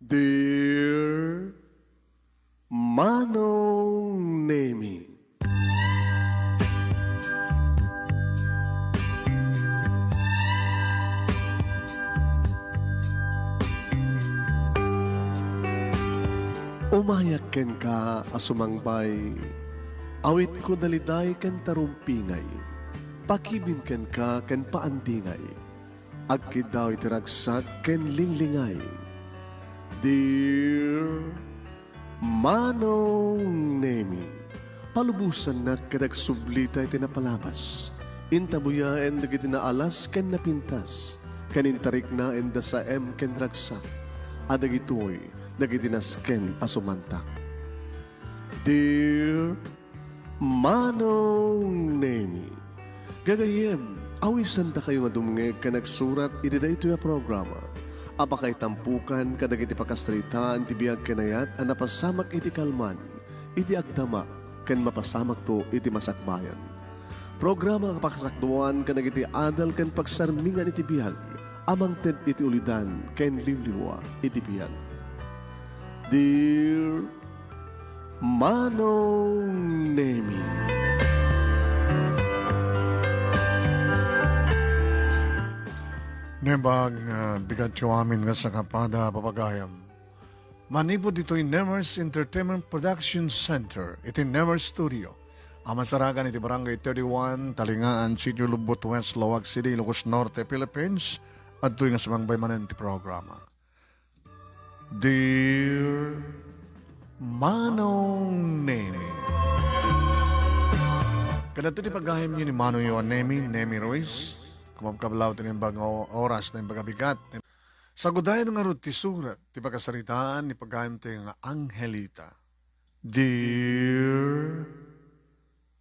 Dear Manong Nemi, umayak ken ka asumangbay, awit ko daliday ken tarumpingay, pakibin ken ka ken paandingay, agkid daw itiragsak ken linglingay. Dear Manong Nemi, palubusan na kadag sublita iti napalabas. Intabuyaen dagiti naalas ken napintas, kanintarik na enda sa ken ragsak, adagitoy dagiti nasken asumantak. Dear Manong Nemi, gagayem, awisan da kayo nga dumngeg ka nagsurat iti daytoy a programa. Apakay tampukan kadagiti pakastrita ti biyag kenayat a napasamak iti kalman, iti agdama, ken mapasamak to iti masakbayan. Programa kapakasakduan kadagiti adal ken pagsarmingan iti biyag, amang ted iti ulidan ken liwliwa iti biyag. Dear Manong Nemi, Nebag bigat yung amin nga sa kapada papagayam. Manipod dito in Nemers Entertainment Production Center. Iti Nemers Studio. Amasaragan iti Barangay 31, Talingaan, Sitio Lubot West, Lawag City, Ilocos Norte, Philippines. At ito yung sumangbay manan iti programa. Dear Manong Nemi. Kanato di pagahim niyo ni Manong Yohan Nemi Ruiz. Kumabkablaw din yung bagong oras na yung bagabigat. Sa gudayan ng arut ti surat, ti pagkasaritaan, ni pagkayam ti nga Angelita. Dear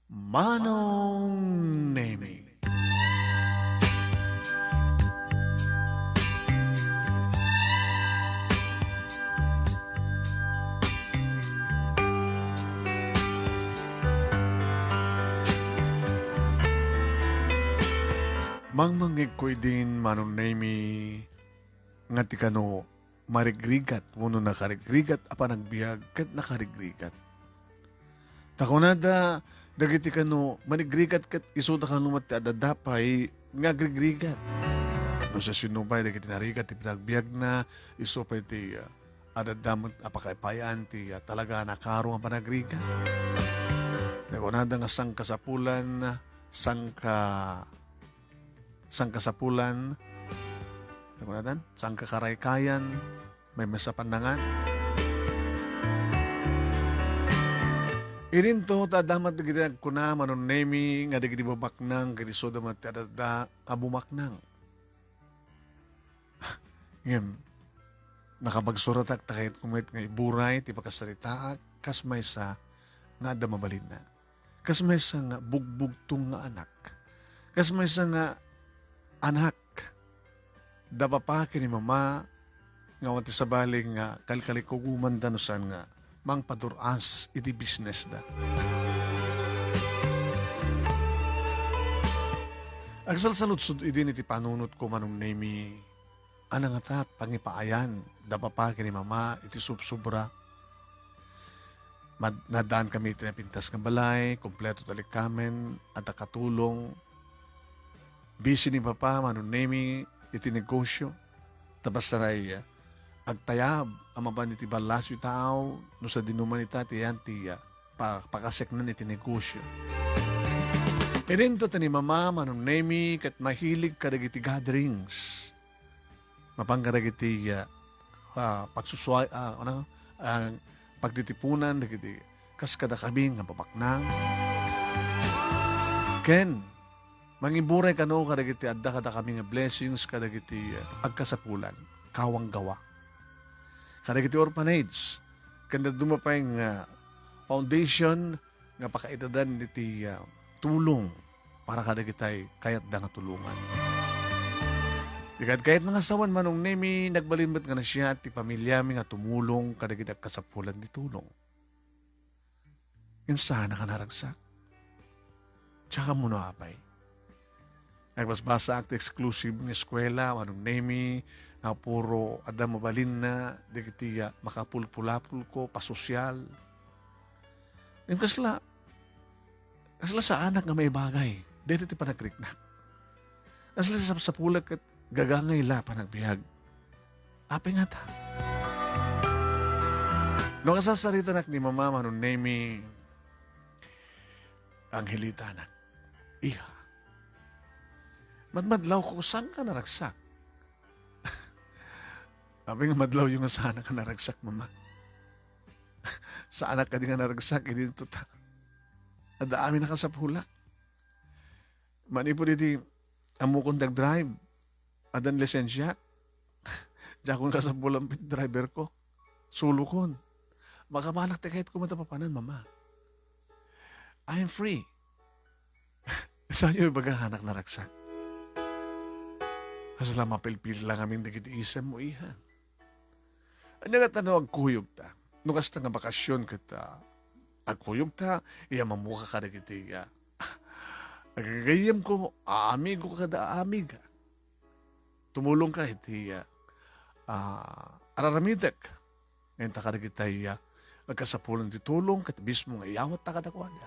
Manong Nemi. Mangmangig ko'y din, Manong Nemi, nga ti kano marigrigat, muno nakarigrigat, apa nagbiag, kat nakarigrigat. Takunada, dagiti kano manigrigat, kat isuda ka numat ti adadapay, nga grigrigat. No sa sinupay, dagiti narigat, ti pinagbiag na, isupay ti adadamot, apakaipayan, ti talaga nakaro ang panagrigat. Takunada nga sangkasapulan, sangkasapulan, sangkakaraykayan, may masapandangan. Irinto, tadamat digiti kuna, Manong Nemi, nga digiti babaknang, gariso damat tadada, abumaknang. Ngayon, nakabagsuratak takit kumit nga iburay, ti pagkasaritaak, kas may sa nga damabalin na. Kas may sa nga bugbugtong nga anak. Kas may sa nga anak, dapapake ni mama, nga wanti sa baling nga kalkalikuguman danusan nga, mang paduras iti business da. Agsalsaludsud idin iti panunot ko, Manong Nemi, anang atat pangipaayan, dapapake ni mama iti subsubra. Nadaan kami iti napintas ng balay, kompleto talik kamen, at akatulong. Busy ni Papa, Manong Nemi, iti negosyo. Tapos taray, agtayab, amaban iti balas yu tao, no sa dinuman ita, tiyan, pakaseknan iti negosyo. Irinto ni Mama, Manong Nemi, kat mahilig kadag iti gatherings. Mapangkarag iti pagsusway, pagtitipunan, iti kaskada kabing, nga papaknang. Ken, mangiburay kano kadagiti adda kada kami nga blessings kadagiti agkasapulan, kawang gawa. Kadagiti orphanage, kanda dumapay nga foundation nga pakaitadan iti tulong para kadagitay kayat da nga tulungan. Kahit nga sawan, Manong Nemi, nagbalinbat nga na siya ti pamilya mi nga tumulong kadagiti agkasapulan di tulong. Yung sana ka naragsak. Tsaka mo na apay. Nagbasbasa at exclusive ng eskwela, Manong Nemi, nga puro ada mabalin na, di kitiya makapulpulapul ko, pasosyal. Ngayon kasla sa anak nga may bagay, dito ti panagkriknak. Kasla sa pulag at gagangay la panagbiag. Ape nga ta. No kasasarita nak ni mama manun name Angelita nak. Iha. Madmadlaw ko saan ka naragsak? Sabi nga madlaw yung sa anak ka naragsak, mama. Sa anak ka di nga naragsak, hindi ito ta. Ada amin na ka sa pulak. Mani po diti, amo kong drive. Adan lisensya. Diya kong sa pulang driver ko. Sulukon. Makamanak te kahit kumatapapanan, mama. I'm free. Saan yung ibagahanak na ragsak? Asala mapilpil lang aming nagitiisam mo, iha. Ano nga tanong agkuyog ta? Nukas ta nga bakasyon kita. Agkuyog ta, iya mamuka ka na kitiya. Agagayam ko, amigo ka da amiga. Tumulong ka, itiya. Araramitek. Ngayon ta ka na kitiya. Agkasapulan ti tulong, katabis mo nga iyawat ta kadakwada.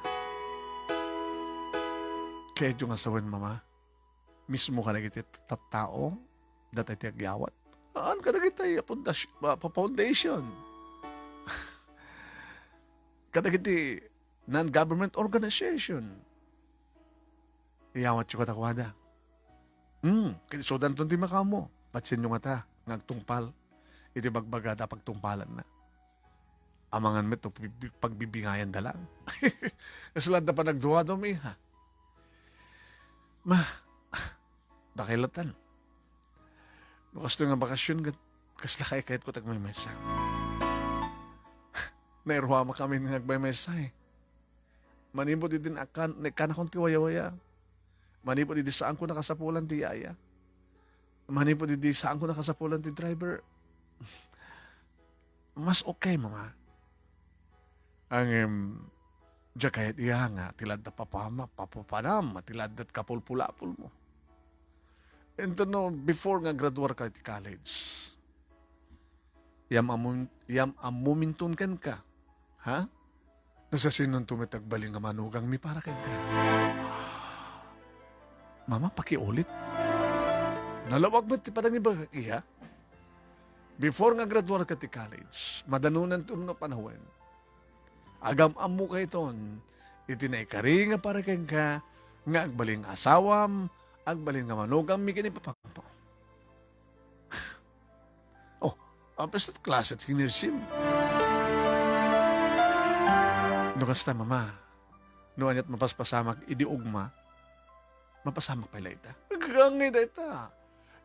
Kaya yung asawan, mama, mismo ka na kiti tattaong, datay ti agyawat. Aan ka na kiti foundation. Kada kiti non-government organization. Iyawat yung katakwada. Kiti sodan itong di makamo. Patsin yung ata, ngagtungpal. Iti bagbagada pagtungpalan na. Amangan mo ito, pagbibingayan da lang. Kasulad na pa nagduwa daw, miha. Ma, dakilatan. Bukas ito nga bakasyon, kaslakay kahit ko tagmay mesa. Nairwama kami ng nagbay mesa eh. Manibo di din akan, nakan akong tiwaya-waya. Manibo di saan ko nakasapulan ti yaya. Manibo di saan ko nakasapulan ti driver. Mas okay, mama. Ang diya kahit iya nga, tilad na papapanam, tilad na kapulpulapul mo. And no, before nga graduar ka ti college, yam amumintun kan ka. Ha? Nasa sinon tumitagbaling nga manugang mi para kay ka. Mama, pakiulit. Nalawag ba ti padang iba iya? Before nga graduar ka ti college, madanunan tumno panahon, agam amu kay ton, itinaikari nga para kay ka, nga agbaling asawam, agbaling nga manugang mi kinipapakpo. Oh, apes at klase at hinirsim. No kasta mama, no anyat mapaspasamak, idiugma, mapasamak pala ita. Gagangin na ita.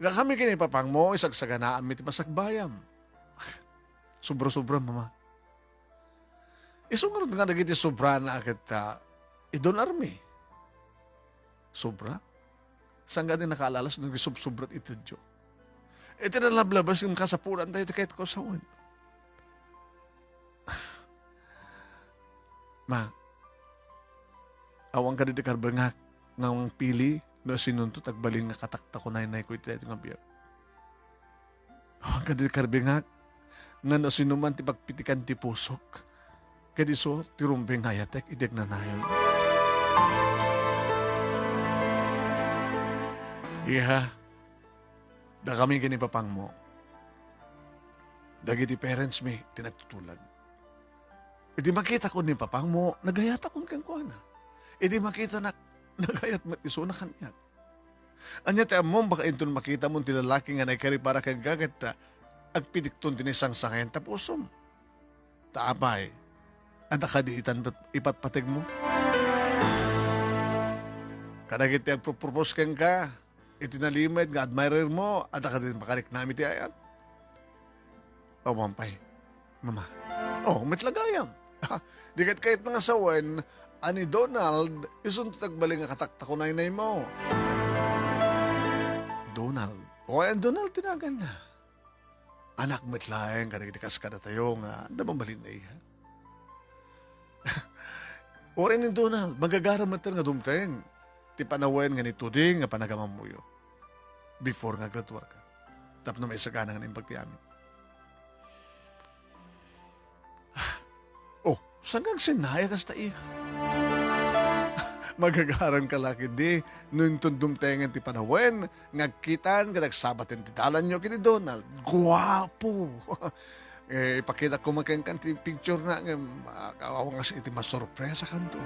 Nga kami kinipapang mo, isagsaganaan mi ti masagbayam. Sobra-sobra, mama. Isunod nga nagiti sobra na akit idon army. Sobra? Saan ka din nakaalala sa nag-sobrat itadyo? Ito na lablabas yung kasapuran tayo kahit ko sawan. Ma, awang ka din karbar nga ng pili no sinunto tagbaling nga katakta ko na ko ito nga biyak. Awang ka din karbar nga no sinuman ti pagpitikan ti pusok. Kadi so tirumbing hayatek ideg na nayon. Iha, da kami kinipapang mo. Dagiti parents mi, tinagtutulag. Idi makita ko ni papang mo, nagayat akong kang kuana. Idi makita na, nagayat matiso na kanyat. Anya tayo mo, baka inton makita mo tilalaki nga naikari para kang gagat, agpidikton tinisang sangayan tapusom. Taapay, anda kadiitan ipatpatig mo. Kadagit yung propose kang ka, itinalimad nga admirer mo, at akadin makarik namin ti ayat. O, mampay, mama. Oh, mitlagayam. Dikat kahit mga sawan, ani Donald, isuntatag baling nga katakta ko nainay mo. Donald. O, ang Donald tinagan na. Anak mitlaeng, kanagitikas ka na tayo nga, damambalin na iya. O rin ni Donald, magagaramatan nga dumteng. Ti panawen nga ni Tuding nga panagamamuyo. Before nga graduar ka. Tapno may sagana nga impagti amin. Oh, sanggang sinaya kas ta iha. Magagaran ka laki di, nung tundumtengan ti panawen, ngagkitan, nagsabatin ti talan nyo kini Donald. Guwapo! Ipakita ko magkangkan ti picture na, kawawa nga iti masurpresa kanto.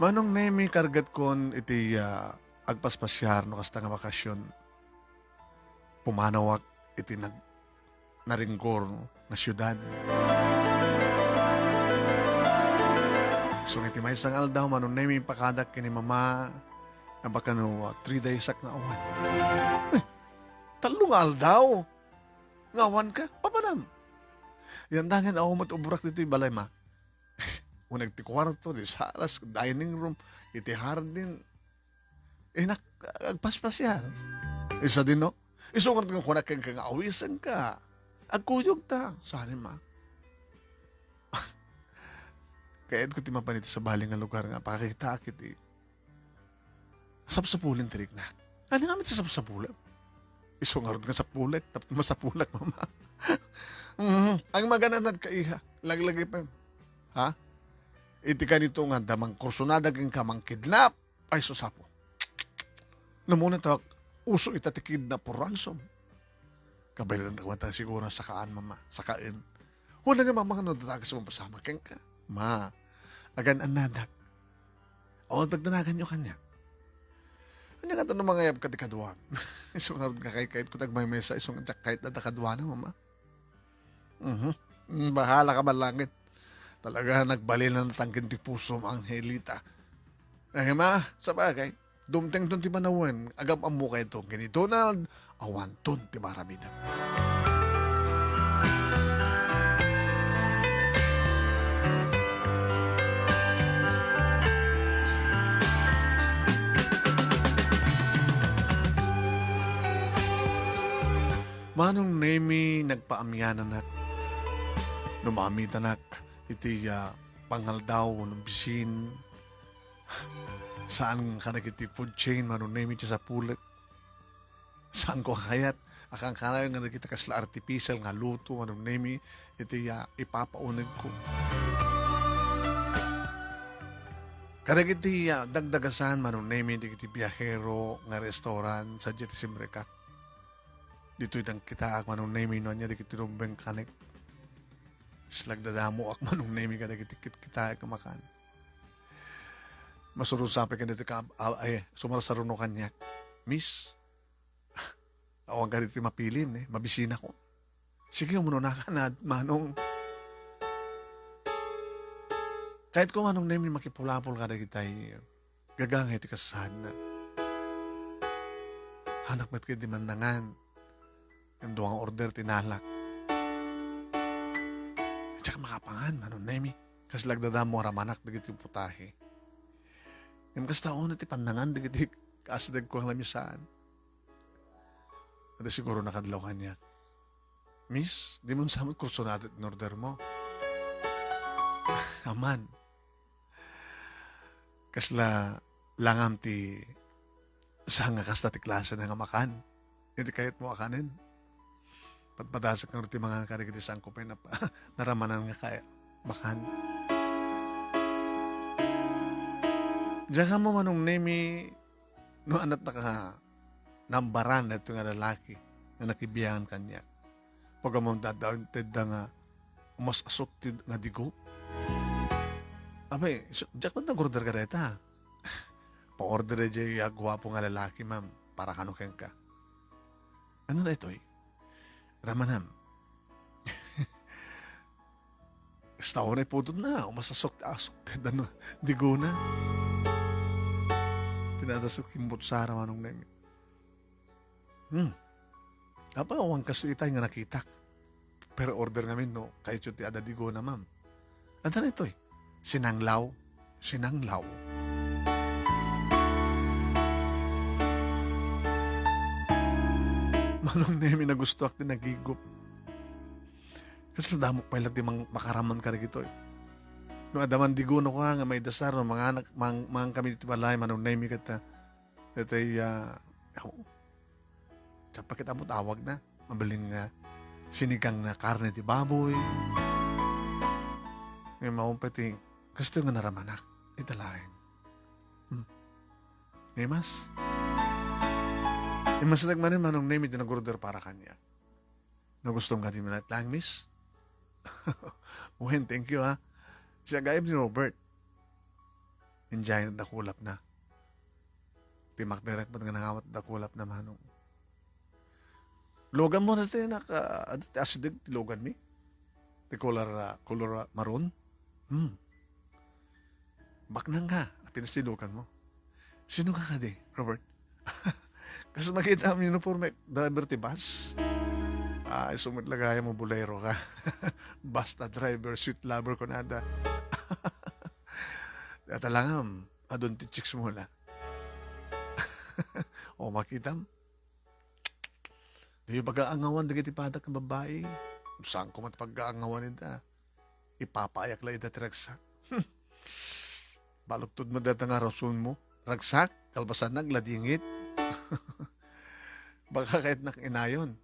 Manong nemi kargat kon iti agpaspasyar no kasta nga bakasyon. Pumanawak iti naringgor nga syudad. So iti may isang aldaw manong nemi pakadak kini mama nga baka no 3 days ak nga awan. Talong aldaw. Ngawan ka? Papanam. Yan dangan ako matuburak dito yung balay ma. Unag ti kwarto, di salas, dining room, iti hardin. Agpaspas yan. Isa din no? Isungat nga kunak kang awisan ka. Agkuyog ta. Saan ma? Kaya ko ti mapaniti sa baling nga lugar nga, pakakita akit eh. Sapsapulin tirik na. Ano nga sa sapsapulan? Isungarod nga sa pulak, tapos masapulak mama. Ang magananad ka iha. Laglagay pa. Ha? Iti ka nito nga damang kursunada kang kamang kidnap. Ay susapo. Namuna tawag, uso itatikid na po ransom. Kabaylan na kawanta siguro sakaan mama. Sakain. Wala nga mama nga natatagas sa mapasama kang ka. Ma, agan anadak. O pagdanagan nyo kanya. Ano nga ito ng mga yab katikaduan? Isong nga rin kakay-kahit ko tagmay mesa, isong nga kahit na takaduan na mama. Bahala ka malangit. Talaga nagbalil na natangkin ti puso ang Angelita. Ay ma, sa bagay, dumteng ton ti manawen, agam ang mukha ito, kini Donald, awan ton ti maramida. Manong nemi nagpaamyan anak, numamit anak, iti pangaldaw ng bisin, saan ka nagiti food chain, manong nemi sa pulit, saan ko kayat, akang kanayo nga nagita kasla artificial nga luto, manong nemi, iti ipapaunag ko. Kadagiti dagdagasan, manong nemi, iti biyahero nga restaurant sa Jetisimbre ka. Dito itang kita ak manong nemi no niya dikit tinumbeng kanek. Slag dadamo ak manong nemi ka dikit kita kamakan. Masurod sapi ka dito ka sumarsaruno kanya. Miss, awang ka dito mapilin mabisina ko. Sige umuno na ka na manong. Kahit kung manong nemi makipulapol ka dikit ay gagangay ti kasahan na. Hanak mat kayo di manangan. Yung duwang order tinalak. At saka makapangan, manon nemi. Kasi lagdadamo ramanak digit yung putahe. Yung kastaon iti pandangan digit kasadag ko ang lamisaan. At siguro nakadlaw kanya. Miss, di mo samot kursunado in order mo. Aman. Kasla langam ti saan nga kasta ti klase na nga makan. Hindi kahit mo akanin. Patpadasak ng ruti mga karigiti sa angkopay na naramanan nga kaya makan. Diyan ka mo manong nemi no anat na ka nambaran na ito nga lalaki na nakibiyangan kanya. Pag mo dadawin teda nga umas asok nga digo. Abay, diyan ka nag-order ka reta. Pa-order dyan gwapo nga lalaki ma'am para kanukin ka. Ano na ito Ramanam. Staw na ipudod na. Umasasok-asok. Dano, digo na. Pinadasat kimbot sa manong nemi. Apa, awang kasuitay nga nakitak. Pero order namin, no, kahit yung ti ada digo na, ma'am. Ano na ito Sinanglaw. Sinanglaw. Manong nemi na gusto ak nagigop. Kasi damok pa ilat di makaraman ka rin ito eh. No adaman di guno ka nga may dasar no mga anak mga kami dito balay manong naimi kata. Datay tsaka kita mo tawag na mabaling sinigang na karne ti baboy. Ngayon maumpati gusto nga naramanak italain. Imas. Imas nagmanin manong naimi di nag-order para kanya. Na gustong ka din minat lang, miss? Wen, thank you ha. Siya gaib ni Robert. Enjoy na dakulap na. Timak direct ba't nga nangawat dakulap na manong. Logan mo na tayo asidig ti Logan mi. Ti color maroon. Baknang ka. Pinas ti Logan mo. Sino ka di, Robert? Kasi makita ang uniform driver ti bus. Sumit lagay mo bolero ka. Basta driver, sweet lover ko nada. Talangam, adon ti chicks mo la. O makitam. Di pag-aangawan, di kiti padak ng babae. Saan ko mat pag-aangawan nita? Ipapayak la ita tiragsak. Balugtod mo data nga rason mo. Ragsak, kalbasan nagladingit. Baka kahit nakinayon.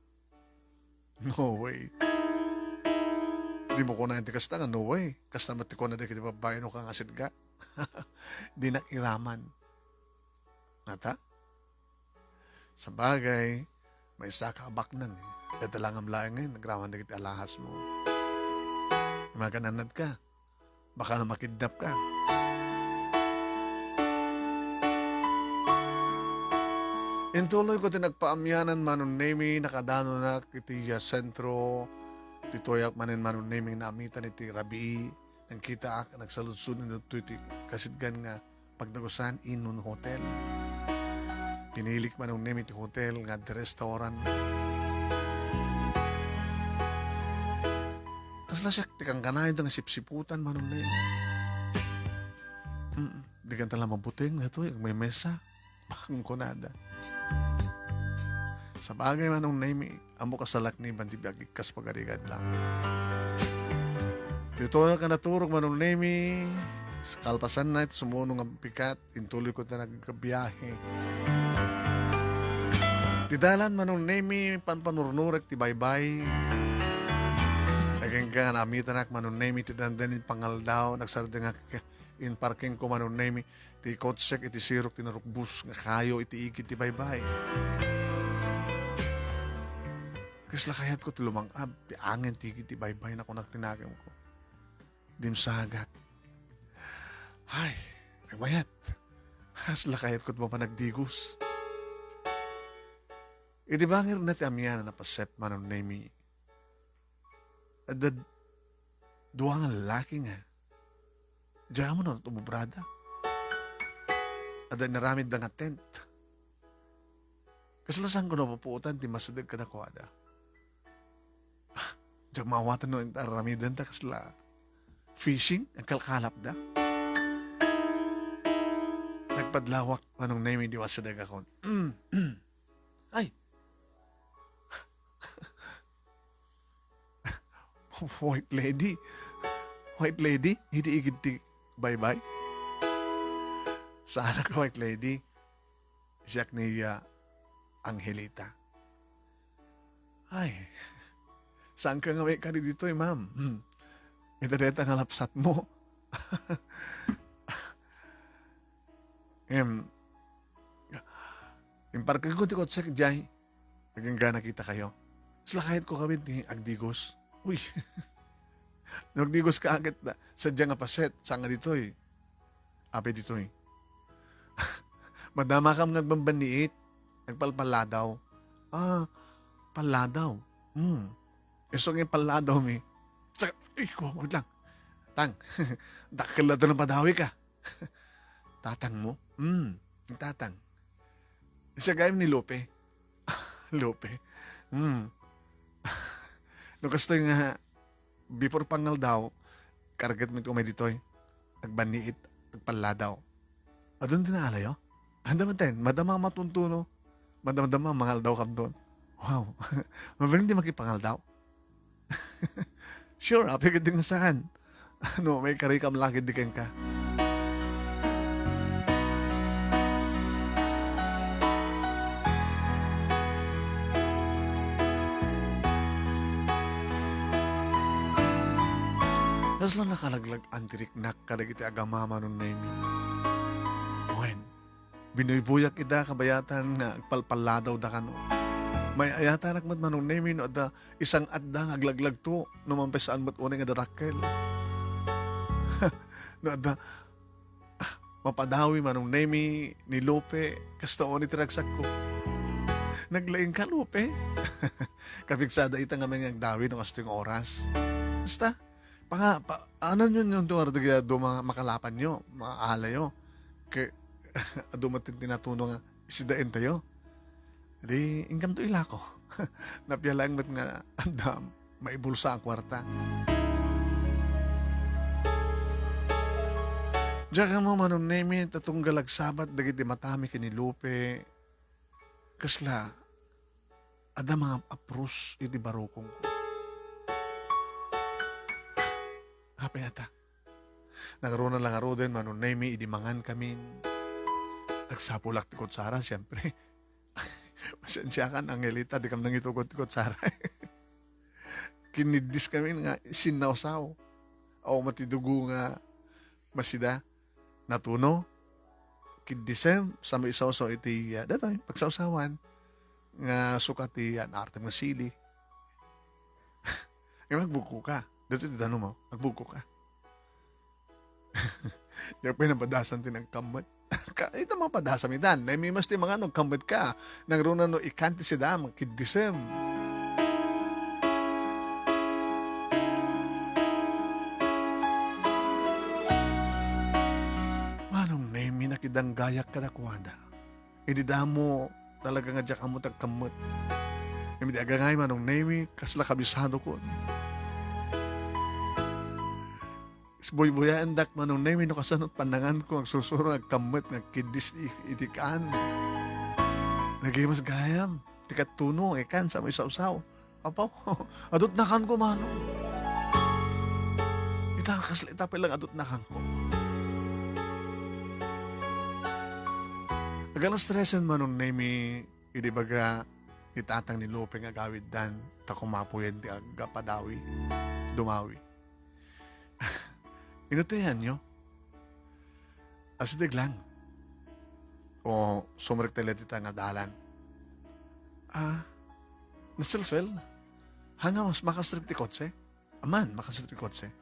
No way. Di mo ko na hindi kasta nga, no way. Kasta mati ko na di kiti babae no kang asid ka. Di nakiraman. Nata? Sa bagay, may isa ka abak nang. Dito lang ang laing ngayon, nagraman na kiti alahas mo. Magananad ka. Baka na makidnap ka. Intuloy ko tinagpaamyanan manon nemi nakadano na kiti sentro titoyak manen manon nemi na amitan iti rabi ang kita ak nagsaludsud nito iti kasidgan nga pagdagusan inun hotel. Pinilik manon nemi ti hotel nga di restaurant. Kasla siya tikang kanay ng sipsiputan manon nemi. Di kan tala mabuting na ito may mesa. Bakang kunada. Sa bagay manong naimi, amo kasalak ni bandibiyag ikas pagarigan lang. Dito na ka naturog manong naimi, sa kalpasan na ito sumunong ang pikat, intuloy ko na nagkabiyahe. Tidalan manong naimi, panpanurnurek ti baybay. Naging ka namitan ak manong naimi, tidandanin pangaldaw, nagsardang in parking ko manong naimi, ti kotsek iti sirok ti narukbus nga kayo iti igit ti baybay. Kasla kayat ko ti lumangab ti angin ti igit ti baybay na kunak tinagam ko. Dimsagat. Ay, nagmayat. Kasla kayat ko ti mapanagdigos. Iti bangir na ti amyan na paset manong naimi. Adad duwang lalaki nga. Diyan mo na tumubrada. Ada naramid nga tent. Kasalasan ko na mapuutan, di masadag ka na ko ada. Diyan mawatan no, naramidan ta kasla. Fishing, ang kalkalap da. Nagpadlawak, anong name, di masadag ako. Ay! White lady. White lady, hindi igid ti bye-bye. Sa anak ko, white lady, siyak ni Angelita. Ay, saan ka nga may kari dito ma'am? Ito dito ang lapsat mo. Imparkan ko ti kotsek jay. Naging gana kita kayo. Sila kahit ko kami ni Agdigos. Uy, nagdigos ka agad na. Sadya nga paset, saan nga dito Ape dito Madama kang nagbambaniit. Nagpalpaladaw. Paladaw. Iso nga paladaw mi. Saka, wag lang. Tang, dakil na ito ng padawi ka. Tatang mo? Tatang. Siya gayam ni Lope. Lope. No kasto nga, before pangal daw, kargat mo ito may ditoy. Nagbaniit, nagpaladaw. Adun din na alayo? Andaman madama matuntuno. Madama mangal daw kam doon. Wow. Mabaling di makipangal daw. Sure, happy ka din nga saan. Ano, may karikam laki di ka. Tas lang nakalaglag antiriknak kadagiti agamama nun na imi. Oen, binuybuyak ida kabayatan nga agpalpaladaw da kano. May ayata nakmat manong nemi no ada isang adda nga aglaglag to no mampesaan mo't unay nga darakkel. No ada mapadawi manong nemi ni Lope kastaon ni tiragsak ko. Naglaing ka Lope. Kapiksada ita nga may ngagdawi no kasto yung oras. Basta, anan yun yung tuwar do mga makalapan nyo, mga alay nyo. Kaya, dumating tinatuno nga, isidain tayo. Di, ingkam to ila ko. Napialang mat nga, andam, maibulsa ang kwarta. Diyan ka mo manunemi, tatunggalag sabat, dagiti matami kini Lupe. Kasla, ada mga apros, iti barukong ko. Happy na ta. Nagaroon na lang aro din, manunemi, idimangan kami. Nagsapulak tikot Sara, siyempre. Masensya ka, Angelita, di kami nang itukot-tikot Sara. Kinidis kami nga, sinawsaw. O matidugo nga, masida, natuno. Kidisem, sa may isaw-saw iti, datoy, pagsawsawan. Nga sukati, naartem nga sili. Nga magbuko ka. Dito dito mo, nagbuko ka. Diyan pa napadasan din ang kamot. Ito mga padasam idan. Naimimas din mga kamot ka. Nagruna no ikanti si dam, kidisem. Manong naimi nakidang gayak kadakwada. Hindi mo talaga nga dyan kamot ang kamot. Hindi agangay manong naimi kasla kabisado ko. Boy-boyaan dak manong nemi no kasanot pandangan ko ang susuro ang kamot ng kidis itikaan. Nagimas gayam. Tikat tuno ikan sa may sausaw. Apaw, adot nakan ko manong. Itakas itapay lang adot nakan ko. Agalang stresan manong nemi idibaga itatang ni Lope nga gawid dan takumapuyan ti agapadawi. Dumawi. Inutayan nyo? Asdig lang. O sumrik talit ita nga dalan. Nasilsil? Hanga mas makastrik ti kotse? Aman, makastrik ti kotse.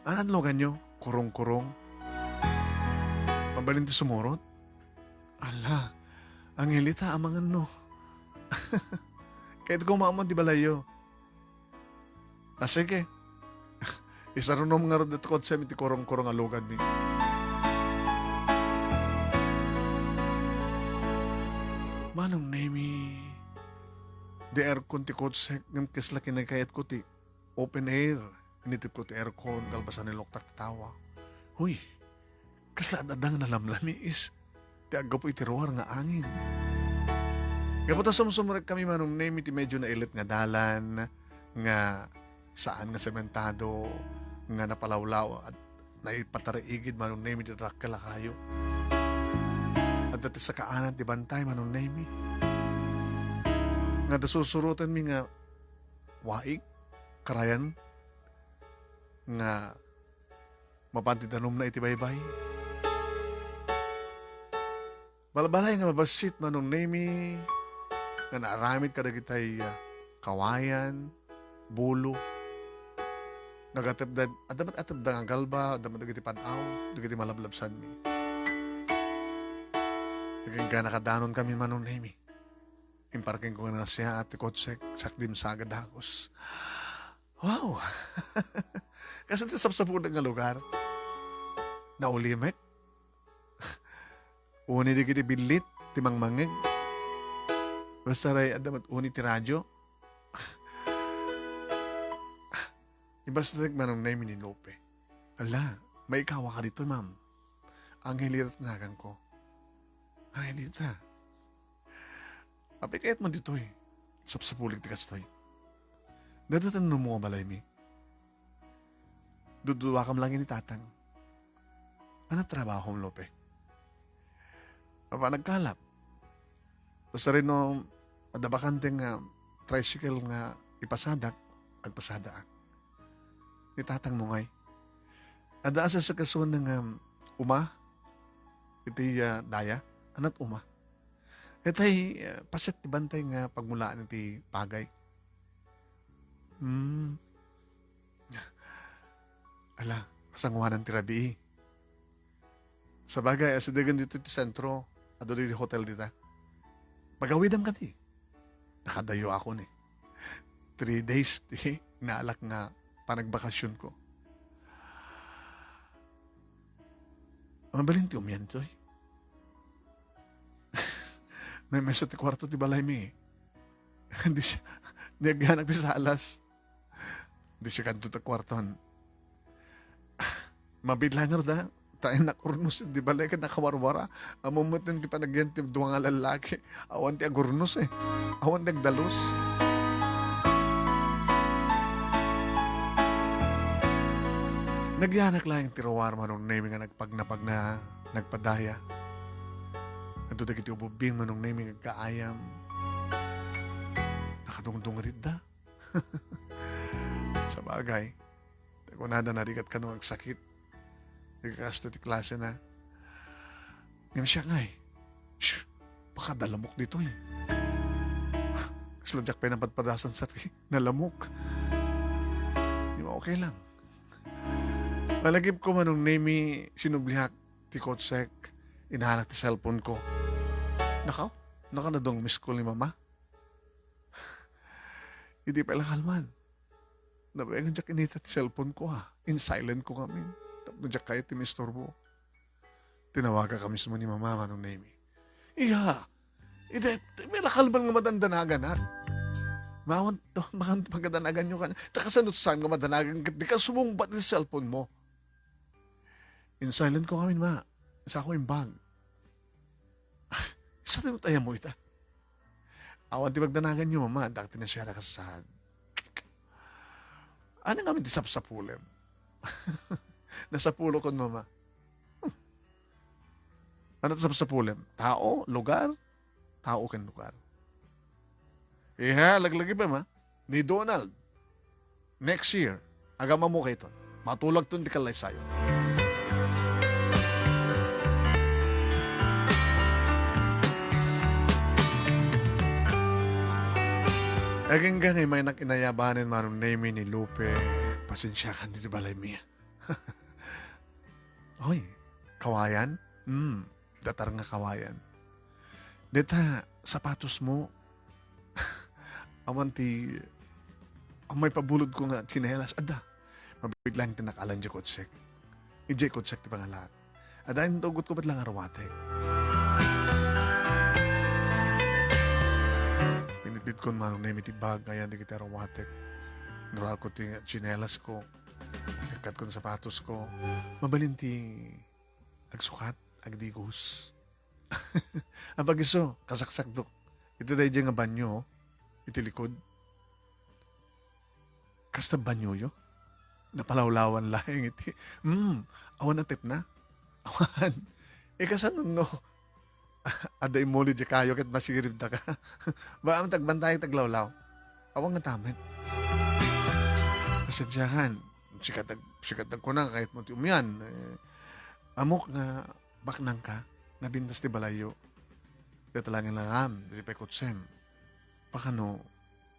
Anan logan nyo? Kurong-kurong? Mabalin ti sumurot? Ala, ang hilita amangan no. Kahit kumamon di balayo. Sige. Isarunom nga rin dito kotse, iti korong-korong alugan mi. Manong nemi, di aircon ti kotse, ng kisla kinakayat ko ti open air. Initip ko ti aircon, galbasan ni loktak ti tawa. Huy, kasla dadang nalamlami is, ti agapo iti ruwar nga angin. Kapata sumsumrek kami manong nemi, ti medyo na ilit nga dalan, nga saan nga sementado, nga napalawlaw at naipatariigid manong nemi ti rakkel kayo. At dati sa kaanan ti bantay manong nemi. Nga dasusurutan mi nga waig, karayan, nga mapantidanom na iti baybay. Balbalay nga mabasit manong nemi, nga naaramid kadagitay kawayan, bulo, nagatibdad, adamat-atibda nga galba, adamat dagiti panaw, dagiti malablabsan mi. Naging ka nakadanon kami manong nemi. Imparking ko na siya at kotsek, sakdim sa agadakos. Wow! Kasi ito sapsapunan nga lugar. Naulimek. Uni di kiti bilit, timang mangig. Basta ray adamat uni ti radyo. Ibas na manong nemi ni Lope. Ala, may ikawa ka dito, ma'am. Angelita nagan ko. Angelita. Api kayat mo dito eh. Sapsapulig ti kastoy. Dadatan mo balay mi. Duduwa kam lang ni tatang. Ano trabaho mo, Lope? Apa nagkalap? Basta rin no, adabakante nga tricycle nga ipasadak, agpasada ak. Ni tatang mo ngay. Ada asa sa kasuan ng uma, iti daya, anat uma. Itay paset ti bantay nga pagmulaan iti pagay. Ala, pasangwanan ti rabi. Sa bagay, asidagan dito ti sentro, ado di hotel dita. Pagawidam ka ti. Nakadayo ako ni. 3 days ti naalak nga panagbakasyon ko. Mabalin ti umyentoy. May mesa ti kwarto ti balay mi. Hindi siya, naghanak ti salas. Hindi siya kanto ti kwarton. Mabidlangar da. Tayo nakurnos, di balay ka nakawarwara. Amumutin ti panagyan ti duwang lalaki. Awan ti agurnos eh. Awan ti agdalos. Nagyanak lang yung tirawar manong naming nga nagpagnapag na nagpadaya. At doon kiti ububing manong naming nagkaayam. Nakadungdung rin da. Sa bagay, kung nada narikat ka nung sakit, nagkakasto ti klase na. Ngayon siya nga eh. Shh, baka dalamok dito eh. Kasladyak pa yung napadpadasan sa nalamok. Di ba okay lang? Malagip ko manong name sinublihak ti kotsek, inahanak ti cellphone ko. Nakaw, nakanadong miss call ni mama. Hindi pa ilang halman. Nabayangan dyak inita ti cellphone ko ha. In silent ko kami. Tapos dyak kaya ti mistorbo. Tinawaga kami sa ni mama manong name. Iya, may lakalman nga madandanagan ha. Mawan to, magandanagan nyo ka. Takasanot saan nga madanagan. Di ka sumungbat ti cellphone mo. In silent ko kami, ma. Sa ako yung bag. Sa tinutaya mo ita. Awan ti magdanagan nyo, mama. Dakti na siya nakasasahan. Ano nga ti sapsapulem? Nasa pulo kon, mama. Ano ti sapsapulem? Tao, lugar? Tao ken lugar. Laglagi pa, ma. Ni Donald. Next year, agama mo kayo ito. Matulag to di kalay sayo. Aging gangay may nakinayabanin manong name ni Lupe. Pasensya ka dito balay miya. Hoy, kawayan? Datar nga kawayan. Deta, sapatos mo. Awan ti, may pabulod ko nga chinelas. Ada, mabibig lang tinakalan di kotsek. Ije kotsek ti pangalan. Ada, yung tugot ko ba't lang arawatek? Pinitbit ko manong na ti bag, ayan di kita arawatek. Nura ko ti chinelas ko. Nagkat ko ng sapatos ko. Mabalin ti agsukat, agdigos. Ang pag-iso, kasaksak dok. Ito dahil dyan nga banyo, iti likod. Kasta banyo yo? Napalawlawan lang iti. Awan na tip na. Awan. Kasan no? Aday muli di kayo kat masirib da ka. Ba ang tagbantay taglawlaw. Awan nga tamit. Kasadyahan. Sikatag ko na kahit mo ti umyan. Amok nga baknang ka. Nabintas ti balayo. Datalangin lang di pa kutsem. Baka no,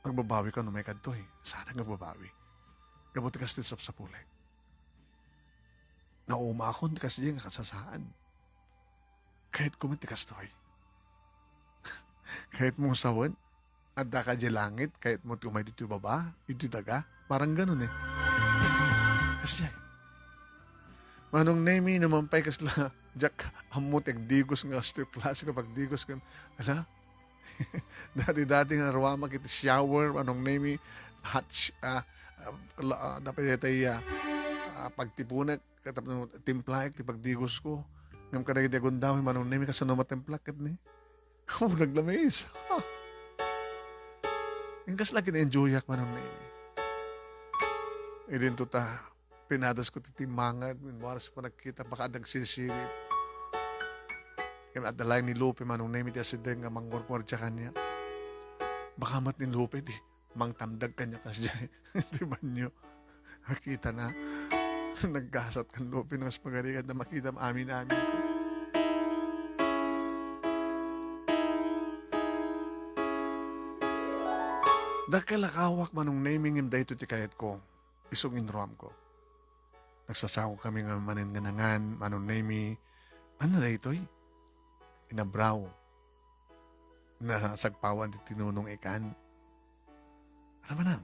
magbabawi ka no may kadtoy. Sana magbabawi. Gabuti kas ti sapsapulay. Nauma ako, ti kas di nga kasasaan. Kahit kumit ti kastoy. Kahit mo sawan, adda ka di langit, kahit mo ti umay dito baba, ito daga, parang ganun eh. Kasi manong name naman pa'y kasla, Jack, amot digos nga sto klase kapag digos ka, ala, dati nga rawama kita shower, anong name, hot, dapat yata pagtipunak, katap timplak, tipagdigos ko, ngam ka nagdagon daw, manong name, kasano matimplak kat ni, naglamis. Yung kas lagi na-enjoy ak manong name. Idin to ta, Pinadas ko titimangad, minwaras ko nakita, baka nagsisirip. Kaya at dalay ni Lupe, manong name iti asideng nga mangwarkwar siya kanya. Baka mat ni Lupe, di, mangtamdag kanya kasi siya. Di ba nyo? Nakita na, nagkasat kan Lupe, nung mas magalikat na makita amin-amin ko. Dakalakawak manong naming im dayto ti kayat ko, isong inruam ko. Nagsasawa kami nga manin nga nangan, manong nami, ano na ito'y? Inabraw. Na sagpawan ti tinunong ikan. Ano ba na?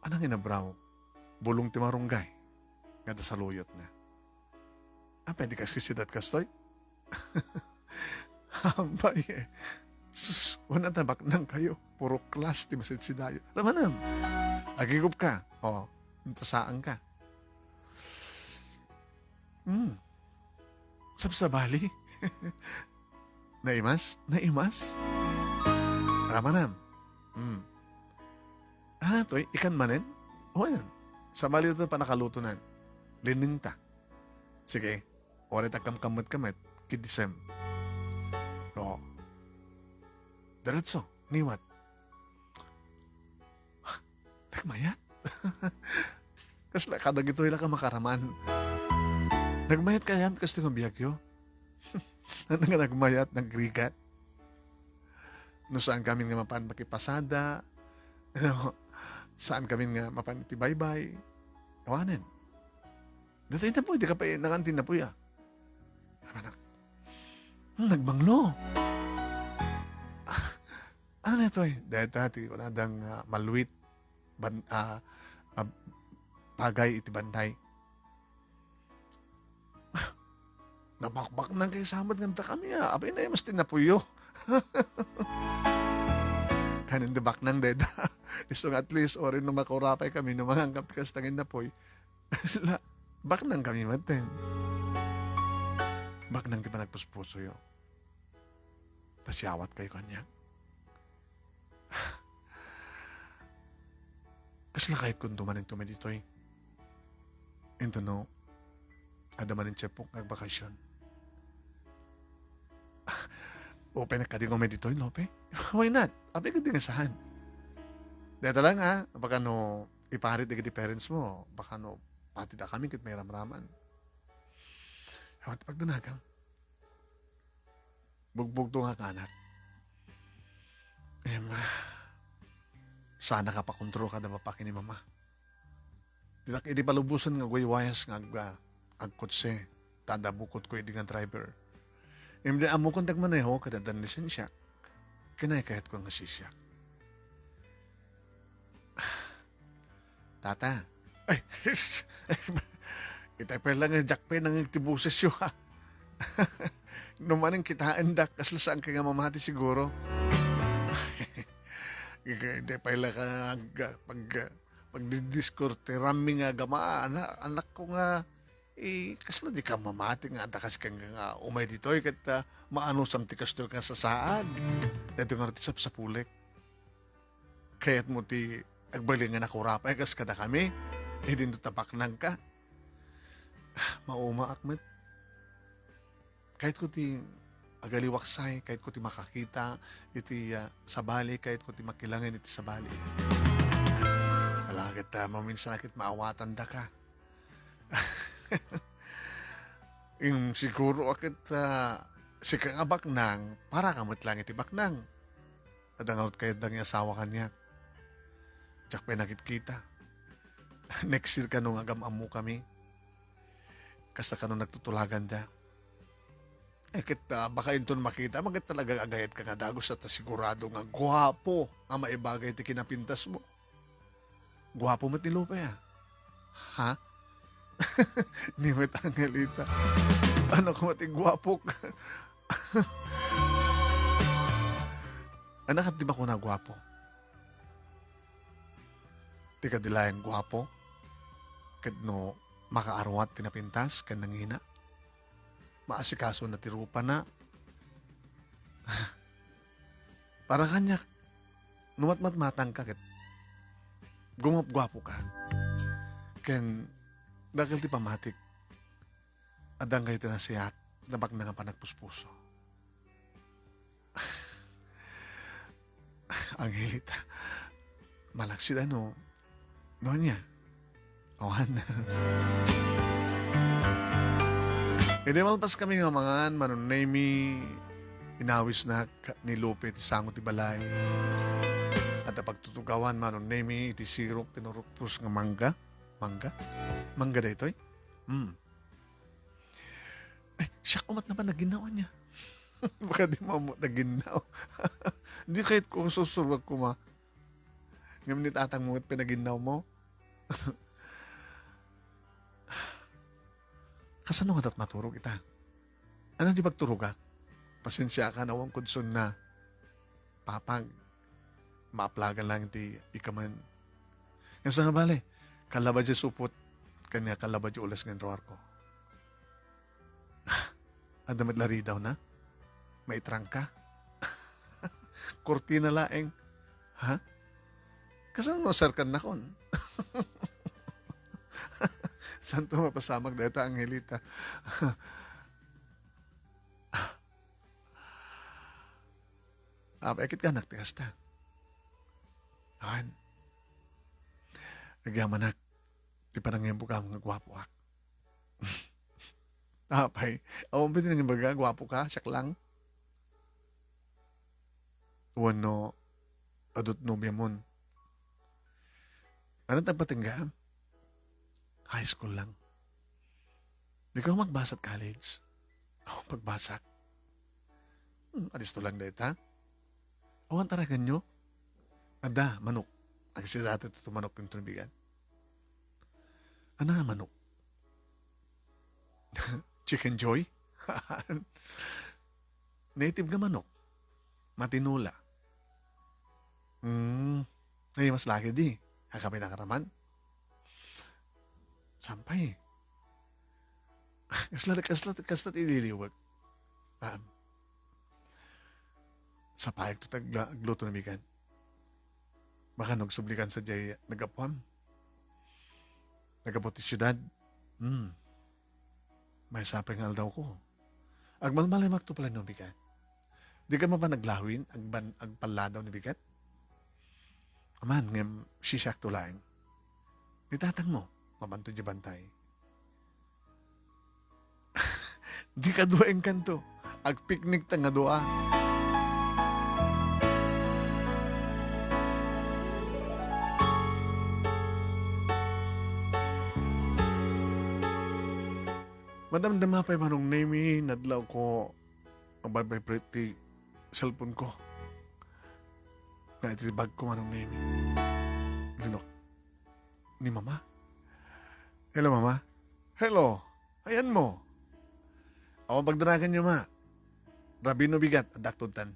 Anong inabraw? Bulong ti marunggay. Ngada sa luyot na. Pwede ka sisidat kastoy? Hambay eh. Sus, wala tabak nang kayo. Puro klas ti masid si dayo. Lamanam. Agigup ka. O, intasaan ka. Sabsabali. Naimas? Naimas? Lamanam. Ano to? Ikan manin? O yan. Sabali ito pa nakalutunan. Lininta. Sige. Oret akam kamot-kamot. Kidisem. O. Diretso, niwat. Nagmayat? Kasla, kadag ito ila ka makaraman. Nagmayat ka yan, kasi ng biyagyo. Ano nga nagmayat, nagrigat. No saan kami nga mapan makipasada. Ano, saan kami nga mapan itibaybay. Awanin. Datay na po, di ka pa nangantin na po ya. Nagbanglo. Ano na ito eh? Dahil dati, wala dang maluwit, pagay iti bantay. Nabakbak nang kayo samad nga kami ah. Abay na mas tinapuyo. Kanin debak nang deda. Isong at least, o rin nung makurapay kami, nung mga angkap kas tangin na po'y. Bak nang kami matin. Bak nang di pa nagpuspuso yo. Tas yawat kayo kanya. Kasla kahit kung tumanin tumeditoy. Ito no, adamanin siya po nagbakasyon. Open na ka di kumeditoy, Lope? Why not? Abi ka di nga saan. Dito lang ha, baka no, ipaharit di parents mo, baka no, pati da kami kit may ramraman. Hawat pagdunagang. Bugbog to nga kanak. Sana ka pa kontrol ka na mapaki ni mama. Di palubusan nga guaywayas nga agkotse. Tada bukot ko nga driver. Imdi amo kong tagmaneho kada dan lisensya. Kinay kahit ko nga sisya. Tata. Ay, kita pa lang nga jakpe nang tibuses yo ha. Numaning kitaan dak kasla saan ka nga mamati siguro. Hindi pa ila ka pag-discorte rami nga gama anak ko nga kasla di ka mamati nga atakas ka nga umay dito kat maano samti kasto ka sa saan dito nga rati sa pulik kaya't mo ti agbali nga nakurapay kas kada kami din tapak nang ka mauma akmet kahit ko ti agaliwaksay, kahit ko ti makakita, iti sabali, kahit ko ti makilangan iti sabali. Kalagit maminsan akit maawatan da ka. Yung siguro akit si kakabak nang, para kamot lang iti baknang. Adangarot kayo dang asawa kanya. Tsak pa nakit kita. Next year ka nung agam-amu kami. Kasta ka nung nagtutulagan da. Baka ito makita, magit talaga agayat ka nga dagos at sigurado nga guwapo ang maibagay ti kinapintas mo. Guwapo mo ti Lupe ha? Ha? Ni met Angelita. Ano ko mati guwapo ka? Anak at di ba ko na guwapo? Ti ka dilayan guwapo? Kad no makaarwat tinapintas kan nangina? Maasikaso na tirupa na. Para kanya, numat-matmatang ka. Gumap-gwapo ka. Ken, dakil ti pamatik, adang kayo tinasiyat, nabak na nga panagpuspuso. Angelita, malaksid ano, no niya, awan. Hindi malpas kami nga mangan, manunay mi, inawis na ni Lupe, ti sangot ti balay. At pagtutugawan, manunay mi, iti sirok, tinurupos nga mangga. Mangga da ito eh. Ay, siya kumat na ba naginawa niya? Baka di mo naginaw. Di kahit kung susurwag ko ma. Ngayon ni tatang mo at pinaginaw mo. Kasano nga tat maturog ita? Ano di pagturog ka? Pasensya ka na wang kudson na papag maaplagan lang ti ikaman. Yung sa nga bale, kalabad siya supot, kanya kalabad siya ulas ng drawar ko. Adamat lari daw na? Maitrang ka? Kurtina laeng. Ha? Kasano mo sarkan na kon? Santo mapasamag dito, Angelita. Ekit ka naktikas ta. Ayan. Nagyamanak. Di pa nang yampo ka mga gwapo ak. Tapay. Awang pwede nang baga, gwapo ka, siyak lang. Wano, adot nubya mon. Ano tapatingga? High school lang. Di ka magbasa at college. Ako pagbasa. Alis to lang dahit ha? Awan taragan nyo? Ada, manok. Agsisato ito manok yung tunubigan. Ano nga manok? Chicken Joy? Native ga manok. Matinula. Ay, mas laki di. Kami nakaraman. Sampay. Kaslat ililiwag. Sa payag to tagluto na bigan. Baka nagsublikan sa jay nagapuan. Nagaputi syudad. May sapay nga daw ko. Agmalmalay magto pala no bigan. Di ka ba naglawin? Agpaladaw ni bigat? Aman, ngam sisak to lang. Nitatang mo. Mabanto di bantay. Di ka duwaing kanto. Ag-picnic ta nga doa. Madamdama pa'y manong name nadlaw ko ang vibrate ti cellphone ko. Na itibag ko manong name. Linok. Ni mama. Hello, mama. Hello. Ayan mo. Ako pagdaragan niyo, ma. Rabino bigat, adaktutan.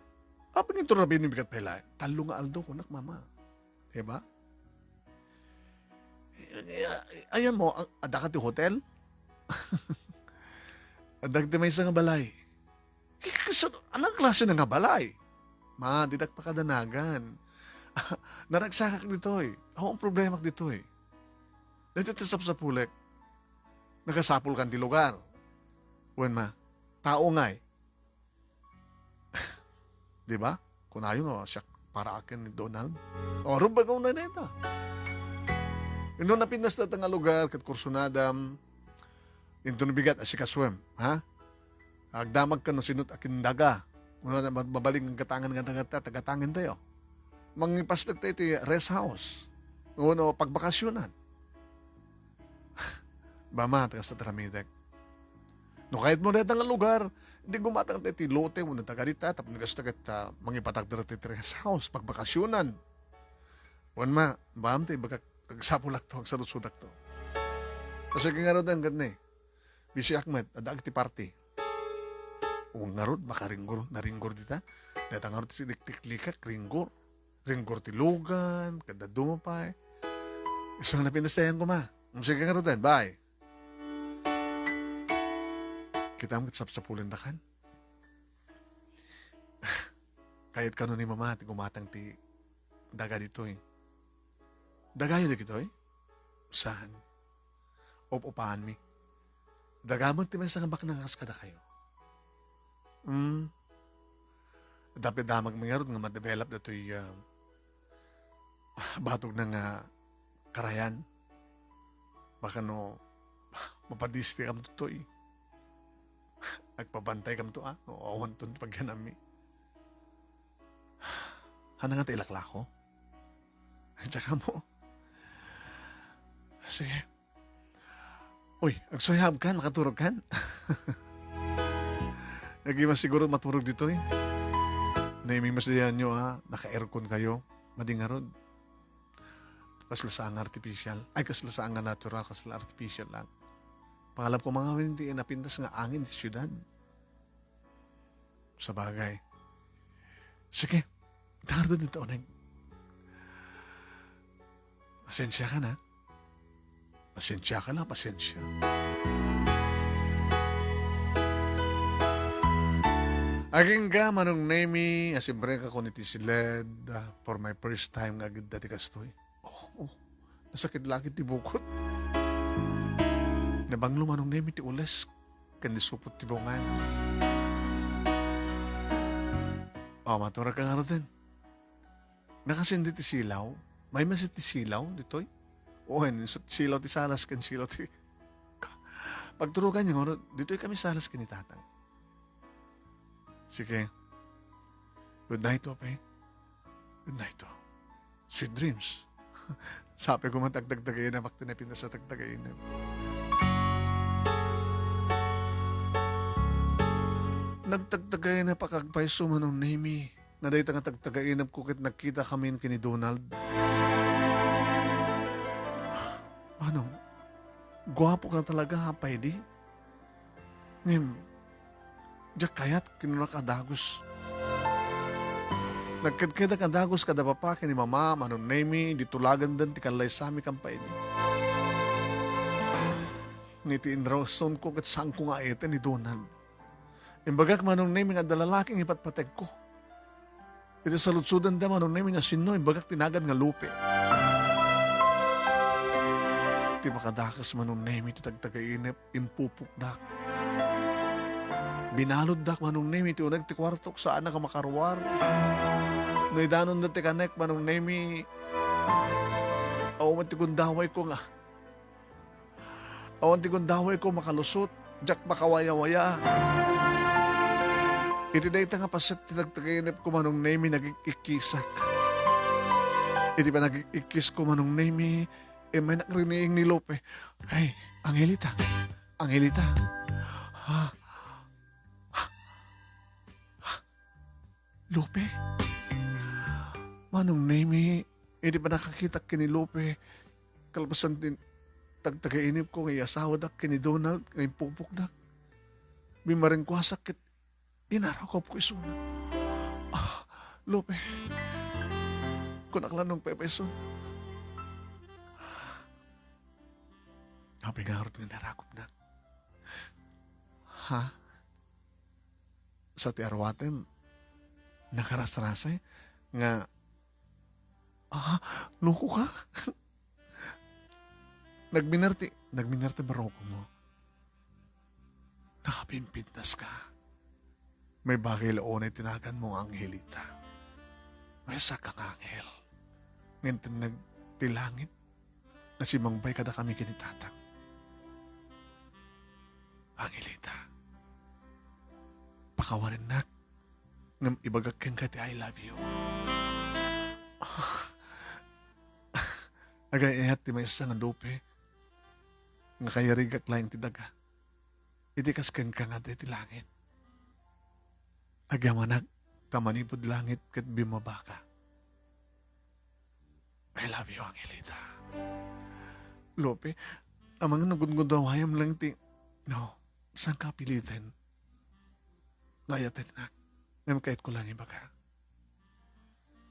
Apa nito rabino bigat pala? Talo nga aldo ko, nak, mama. Diba? Ayan mo, adakat yung hotel? Adagti may isang balay. Anong klase na nga balay? Ma, didak pa kadanagan. Naragsakak dito eh. Ako ang problema dito eh. Natitisap sa pulek. Nakasapul kan di lugar. Wen ma, tao nga eh. Diba? Kung ayaw nga, siya para akin ni Donald. O, rubagaw na neta. Ino napinas na nga lugar, kat kursunadam, into nabigat, asikaswem. Ha? Agdamag ka no sinut akin daga. Una na mabaling ang katangan nga tagatangan tayo. Mangipastag tayo iti rest house. Uno, pagbakasyonan. Bama, tagas na taramidek. No, kahit mo rin ang lugar, hindi gumatang tayo iti lote mo na tagarita, tapos nagastag at mangipatag tayo iti rest house, pagbakasyonan. Wan ma, baam tayo, baka agsapulak to, agsalusudak to. Kasi kaya nga rin ang ganda eh. Bisi Ahmed, adag ti party. Kung narod, baka naringgor dita. Dahil ang narod ti liklikat, ringgor. Ringgor ti lugan, kada dumapay. So, napinastayan ko ma. Sige nga rin, bye. Kita mo sapsapulan da kan. Kahit kano ni mama, ti gumatang ti daga dito eh. Daga yun dito eh? Saan? Op-upahan mi. Dagamot ti may sa ngabak na kada kayo. Dapat damag mangyarod nga ma-develop na ito'y batog na nga karayan. Baka no, mapadisli kam to ito'y. Agpabantay kam to no, awan to pagganami. Hana nga tailakla ko? Tsaka mo. Sige. Uy, agsuyab ka, nakaturog kan? Nagimas siguro maturog dito Naiming masdayan nyo naka-aircon kayo, madingarod. Kasla sa ang artificial. Ay, kasla sa ang natural, kasla artificial lang. Pangalap ko mga hindi napintas nga angin sa syudad. Sa bagay. Sige, tardo dito, Oneng. Pasensya ka na. Pasensya ka na, pasensya. Aging ka manong nemi, asibre ka ko ni Tisiled for my first time nga agad dati kastoy. Nasakit lagi ti bukot. Nabanglo manong nemi ti ules, kandi supot ti bungan. Matura ka nga rin. Nakasindi ti silaw, may masit ti silaw ditoy. Silaw ti salas kan silaw ti... Pagturugan niyo, dito'y kami salas kan ni tatang. Sige. Good night, Ope. Good night, Sweet dreams. Sabi ko man tagtagtagayin na magtinapin na sa tagtagayin na. Nagtagtagayin na pakagpaiso manong nemi. Naday nga tagtagayin na kukit nakita kami kini Donald. Manong, gwapo ka talaga hapay di. Diyak kayat kinunakadagos. Nagkadkada kadagos kada papa kini mama, manong nemi, ditulagan din ti kanlay sami kampay di. Niti inrason ko kat saan ko nga ito ni Donald. Imbagak manong nemi nga dalalaking ipatpateg ko. Ito sa lutsudan da manong nemi nga sino, imbagak tinagad nga lupe. Ti makadakas manong nemi ti tagtagainip, impupukdak. Binalod dak manong nemi ti unag ti kwartok saan na ka makarwar. No idanon da ti kanek manong nemi, awan ti gundaway ko nga. Awan ti gundaway ko makalusot, jak makawaya-waya. Iti day nga pasit ti tagtagainip ko manong nemi nagikikisak. Iti pa nagikikis ko manong nemi, may nakriniing ni Lope. Ay, Angelita. Angelita. Lope? Manong nemi, hindi pa nakakita kini Lope. Kalabasan din, tagtagainip ko ngay asawa dak kini Donald, ngay pupuk dak. Bimaring ko sakit, inarakop ko isuna. Lope, kunaklanong pepeson. Habi nga nga narakop na. Sa ti arwatem, nakaras-rasay nga loko ka. Nagminarte baroko mo. Nakapimpintas ka. May bagay laon ay tinagan mo ang Angelita. May sakang anghel. Ngayon nagtilangit na si Mangbay kada kami kinitatang. Angelita, pakawarin nak ngam ibagak kang kati I love you. Agayayat ti may isa nga dope nga kayarigak laing ti daga. Iti kasken ka nga ti langit. Agyamanag tamanipod langit kat bimabaka. I love you, Angelita. Lope, amang nagundgundawayam lang ti... No, saan ka pilitin? Ngayatin nak. Ngayon kahit ko lang ibaga.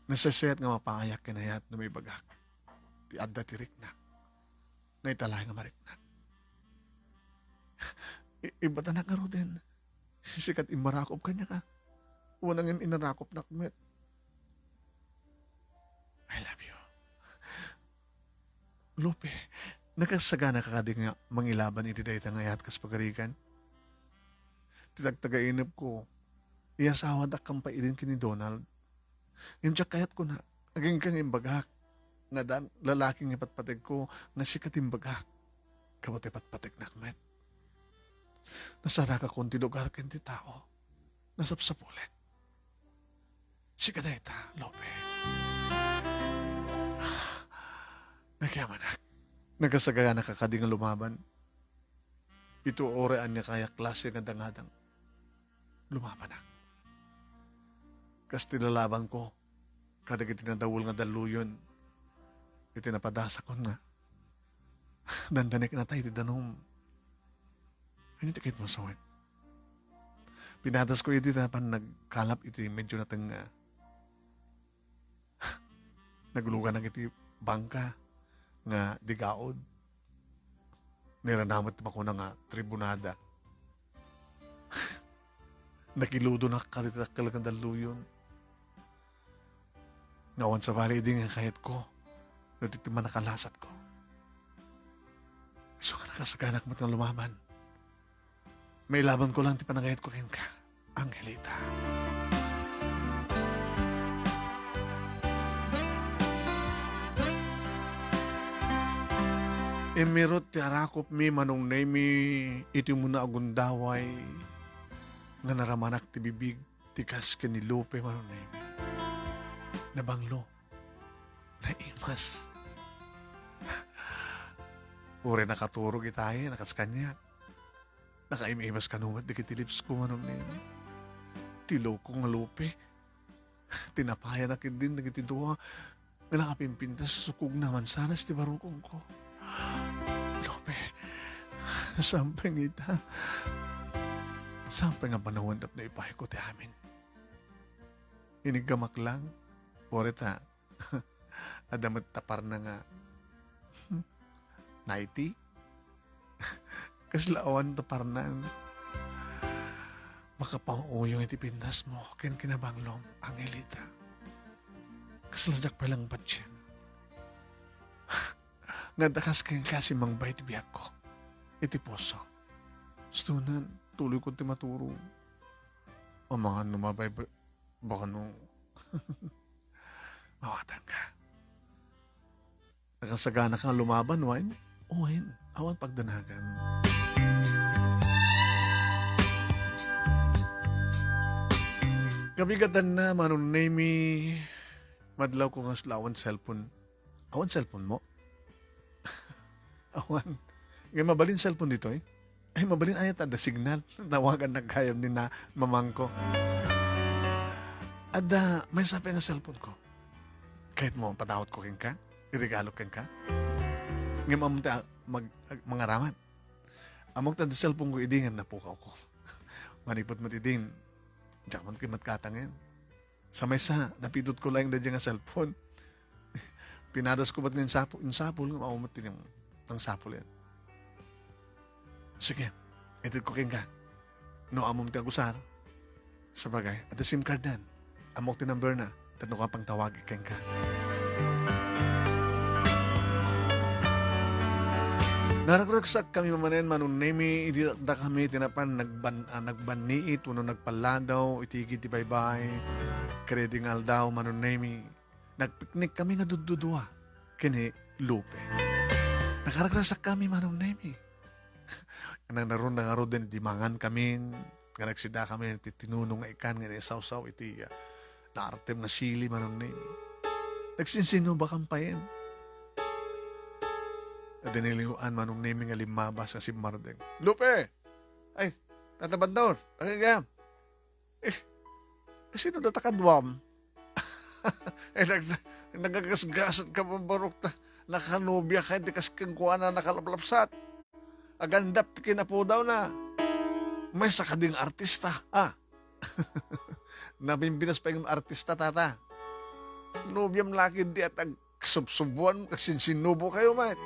Nasasayat nga mapangayak kinayat na may bagak. Ti adda tirik na. Naitalay nga mariknak. Iba tanak nga ro din. Sikat imarakop kanya ka. Unang inarakop na kumet. I love you. Lope, Nakasagana ka kadi nga mangilaban iti dayta nga ayat kas pagarikan. Tidagtagainip ko, iyasawa da kang paidin kini Donald. Yung kayat ko na, aging kang imbagak. Nga lalaking ipatpatig ko, nga sikat imbagak. Kabot ipatpatig na kmet. Nasara ka kung tilugar kenti tao. Nasapsapulik. Sikat dayta, Lope. Nagkamanak. Nagkasagaya na kakadi nga lumaban. Ito orean niya kaya klase nga dangadang. Lumaban na. Kas tinalaban ko, kadag itinadawul nga daluyon, itinapadasa ko nga. Dandanik na tayo, tidanong. Ano tikit mo sawin? Pinadas ko iti tapan nagkalap iti medyo natang naglugan ng iti bangka nga digaod. Niranamot pa ko na nga tribunada. Nakiludo na kalitakal ng daluyon. Nawan sa valley din nga kahit ko. Natitima nakalasat ko. So nga nakasaganak mo ng lumaban. May laban ko lang ti panangayat ko kin ka, Angelita. Emirot ti arakop mi manong mi iti muna agundaway nga naramanak ti bibig ti kas ni Lupe manong mi. Nabanglo. Naimas. Ure nakaturog itahe, nakaskanyak. Nakaimimas kanumat di kitilips ko manong mi. Tilo ko nga Lupe. Tinapaya na din nagitidua nga nakapimpintas sa sukog naman sanas ti barukong ko. Lope, sampay ngita. Sampay nga panahon tap na ipahay ko ti amin. Inigamak lang. Porita, adamat tapar na nga 90. Kaslaawan tapar na. Makapanguyong iti pindas mo. Ken kinabanglom, Angelita. Kaslajak pa lang ba't yan? Nadakas kayong kasi mangbay ti biyak ko. Iti poso. Stunan, tuloy ko ti maturo. O mga numabay, baka nung mawatan ka. Nakasagana kang lumaban, wine? Uwin, awan pagdanagan. Kabigatan na, manong name madlaw ko nga slawan cellphone. Awan cellphone mo? Awan. Ngayon mabalin cellphone dito eh. Ay, mabalin ayat ada signal. Tawagan nagkayam ni na mamangko. Ada, may sabi nga cellphone ko. Kahit mo, patawat ko kin ka. Irigalo kin ka. Ngayon mamunta mga ramat. Amok ta cellphone ko idingan na pukaw ko. Manipot mo idin. Diyak man kayo matkatangin. Sa may napidot ko lang na dyan nga cellphone. Pinadas ko ba't ng sapol, maumot din yung ang sapol yan. Sige, edit ko kin ka. No, amom ti agusar. Sabagay, at the SIM card dan. Amok ti number na, tatno ka pang tawag kin ka. Naragraksak kami mamanen manunemi, hindi da kami tinapan nagbaniit, uno nagpaladaw, itigid ti baybay, kredingal daw manunemi. Nagpiknik kami nga dududua, kini Lupe. Nakaragraksak kami manunemi. Nang naroon na nga ro din, dimangan kami, nga nagsida kami, tinunong nga ikan, nga isawsaw, iti naartem na sili manunemi. Nagsinsino ba kampayin? At dinilihuan manong naming nga limabas sa si Mardeng. Lupe! Ay, tatabandor! Nakagam! Sino na takadwam? Nagagasgasan ka mambarok ta. Nakanubya ka, di kasking kuha na nakalaplapsat. Agandap kinapo daw na. May sakading artista. Nabimbinas pa yung artista, tata. Nubyam laki di at agsubsubuan kasi sinubo kayo, mate.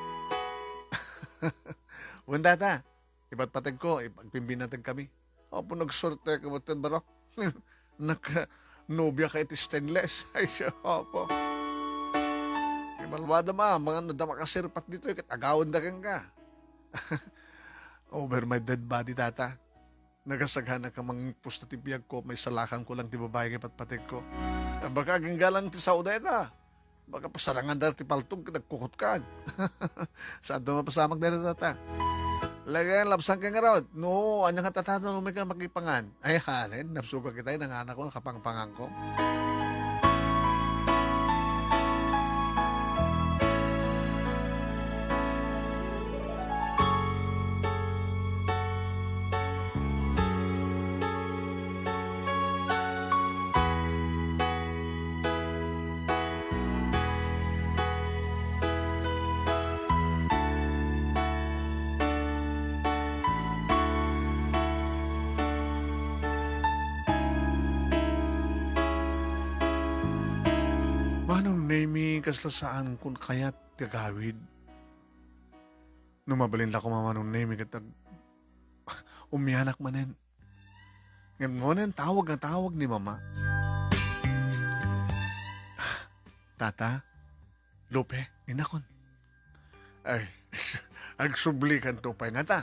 Wanda ta, iba't patag ko, ipagpimbinatag kami. Opo, nagsorte ka ba't barok? Naka-nobya ka iti stainless. Ay siya, opo. Malwada ma, mga nadama ka sirpat dito, agawin da kang ka. Over my dead body, tata. Nagasagana ka mang pusta ti biyag ko, may salakan ko lang ti babae kay patpatig ko. Baka ganggalang ti sauday ta. Baka pasarangan da ti paltog, nagkukot ka. Saan ito mapasamag na tata? Lagyan, lapsang ka nga raw. No, anyang katatata no may ka makipangan. Ay, hanin, napsuga kita ng anak ko, kapangpangan ko. Manong naming kaslasaan kung kaya't gagawid. Nung mabalin la ko mamanong naming katag umiyanak manen. Ngayon mo nen, tawag ang tawag ni mama. Tata, Lupe, inakon. Ay, agsubli kan to pa nga ta.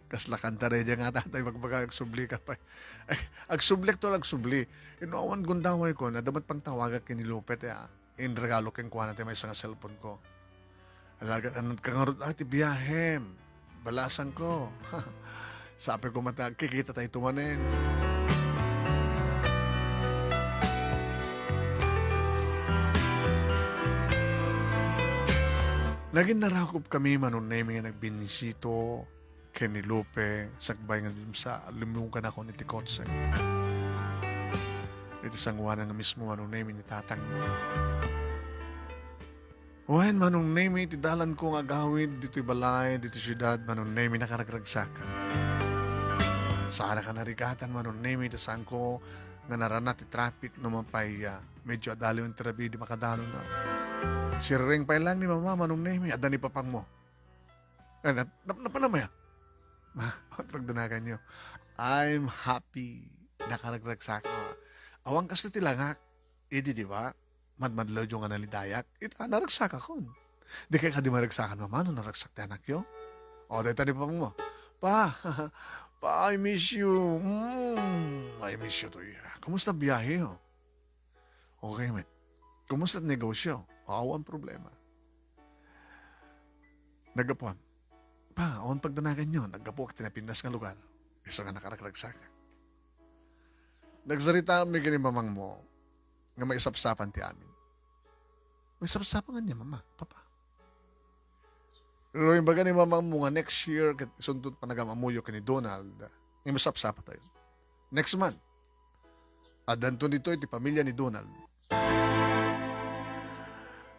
Kasla kanta rin dyan nga tatay magbaga agsubli ka pa. Ay, agsublik to agsubli. Inuawan gundaway ko na dapat pang tawagan kini Lupet in regalo keng kuha natin may isang cellphone ko. Alagat anong kangarot ati biyahem. Balasan ko. Sabi ko mata, kikita tayo tumanin. Naging narakop kami manon naming nga nagbinisito kay ni Lupe, sagbay nga dun sa limungan ako ni Tikotse. Ito sangwa nga mismo manong name ni tatang. Wahin manong name iti dalan ko nga agawid, dito'y balay, dito'y syudad, manong name nakaragragsaka. Sana ka narikatan manong name iti saan ko nga naranat ti traffic no mapay medyo adalo yung trabi di makadalo na. Sirring pa lang ni mama manong name, adan ni papang mo. Napanamaya. Pagdunagan nyo, I'm happy. Nakaragraksak ko. Awang kasi tilangak. Di ba? Madmadlaw yung analidayak. Ita, naragsak ako. Di kaya ka di maragsakan, mama, no naragsak ti anak yo? O, dahil tani pa mo. Pa, I miss you. I miss you to you. Kumusta biyahe yo? Okay, man. Kumusta negosyo? Awang problema. Nagapuan. Pa, on pagdanagan nyo, naggapo ka tinapindas nga lugar. Iso nga nakaragragsak. Nagsarita kami kini mamang mo nga may sapsapan ti amin. May sapsapan nga niya, mama, papa. Pero yung baga ni mamang mo nga next year, sundot pa nagamamuyo ka ni Donald, may masapsapan tayo. Next month, adan to dito iti pamilya ni Donald.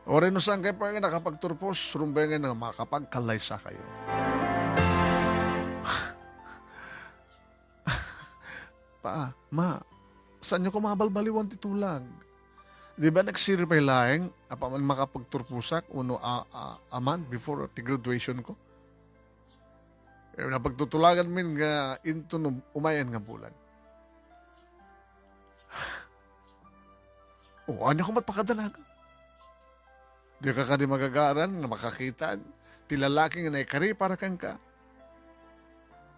O rin no saan kayo pa nga nakapagturpos, rumbay nga na makapagkalaysa kayo. Pa, ma, saan nyo ko mabalbaliwan titulag? Di ba nagsiripay laeng, apaman makapagturpusak, uno a month before the graduation ko? Napagtutulagan min nga into umayan nga bulan. O, ano ko matpakadalaga? Di ka di magagaran na makakita ti lalaki nga naikari para kang ka.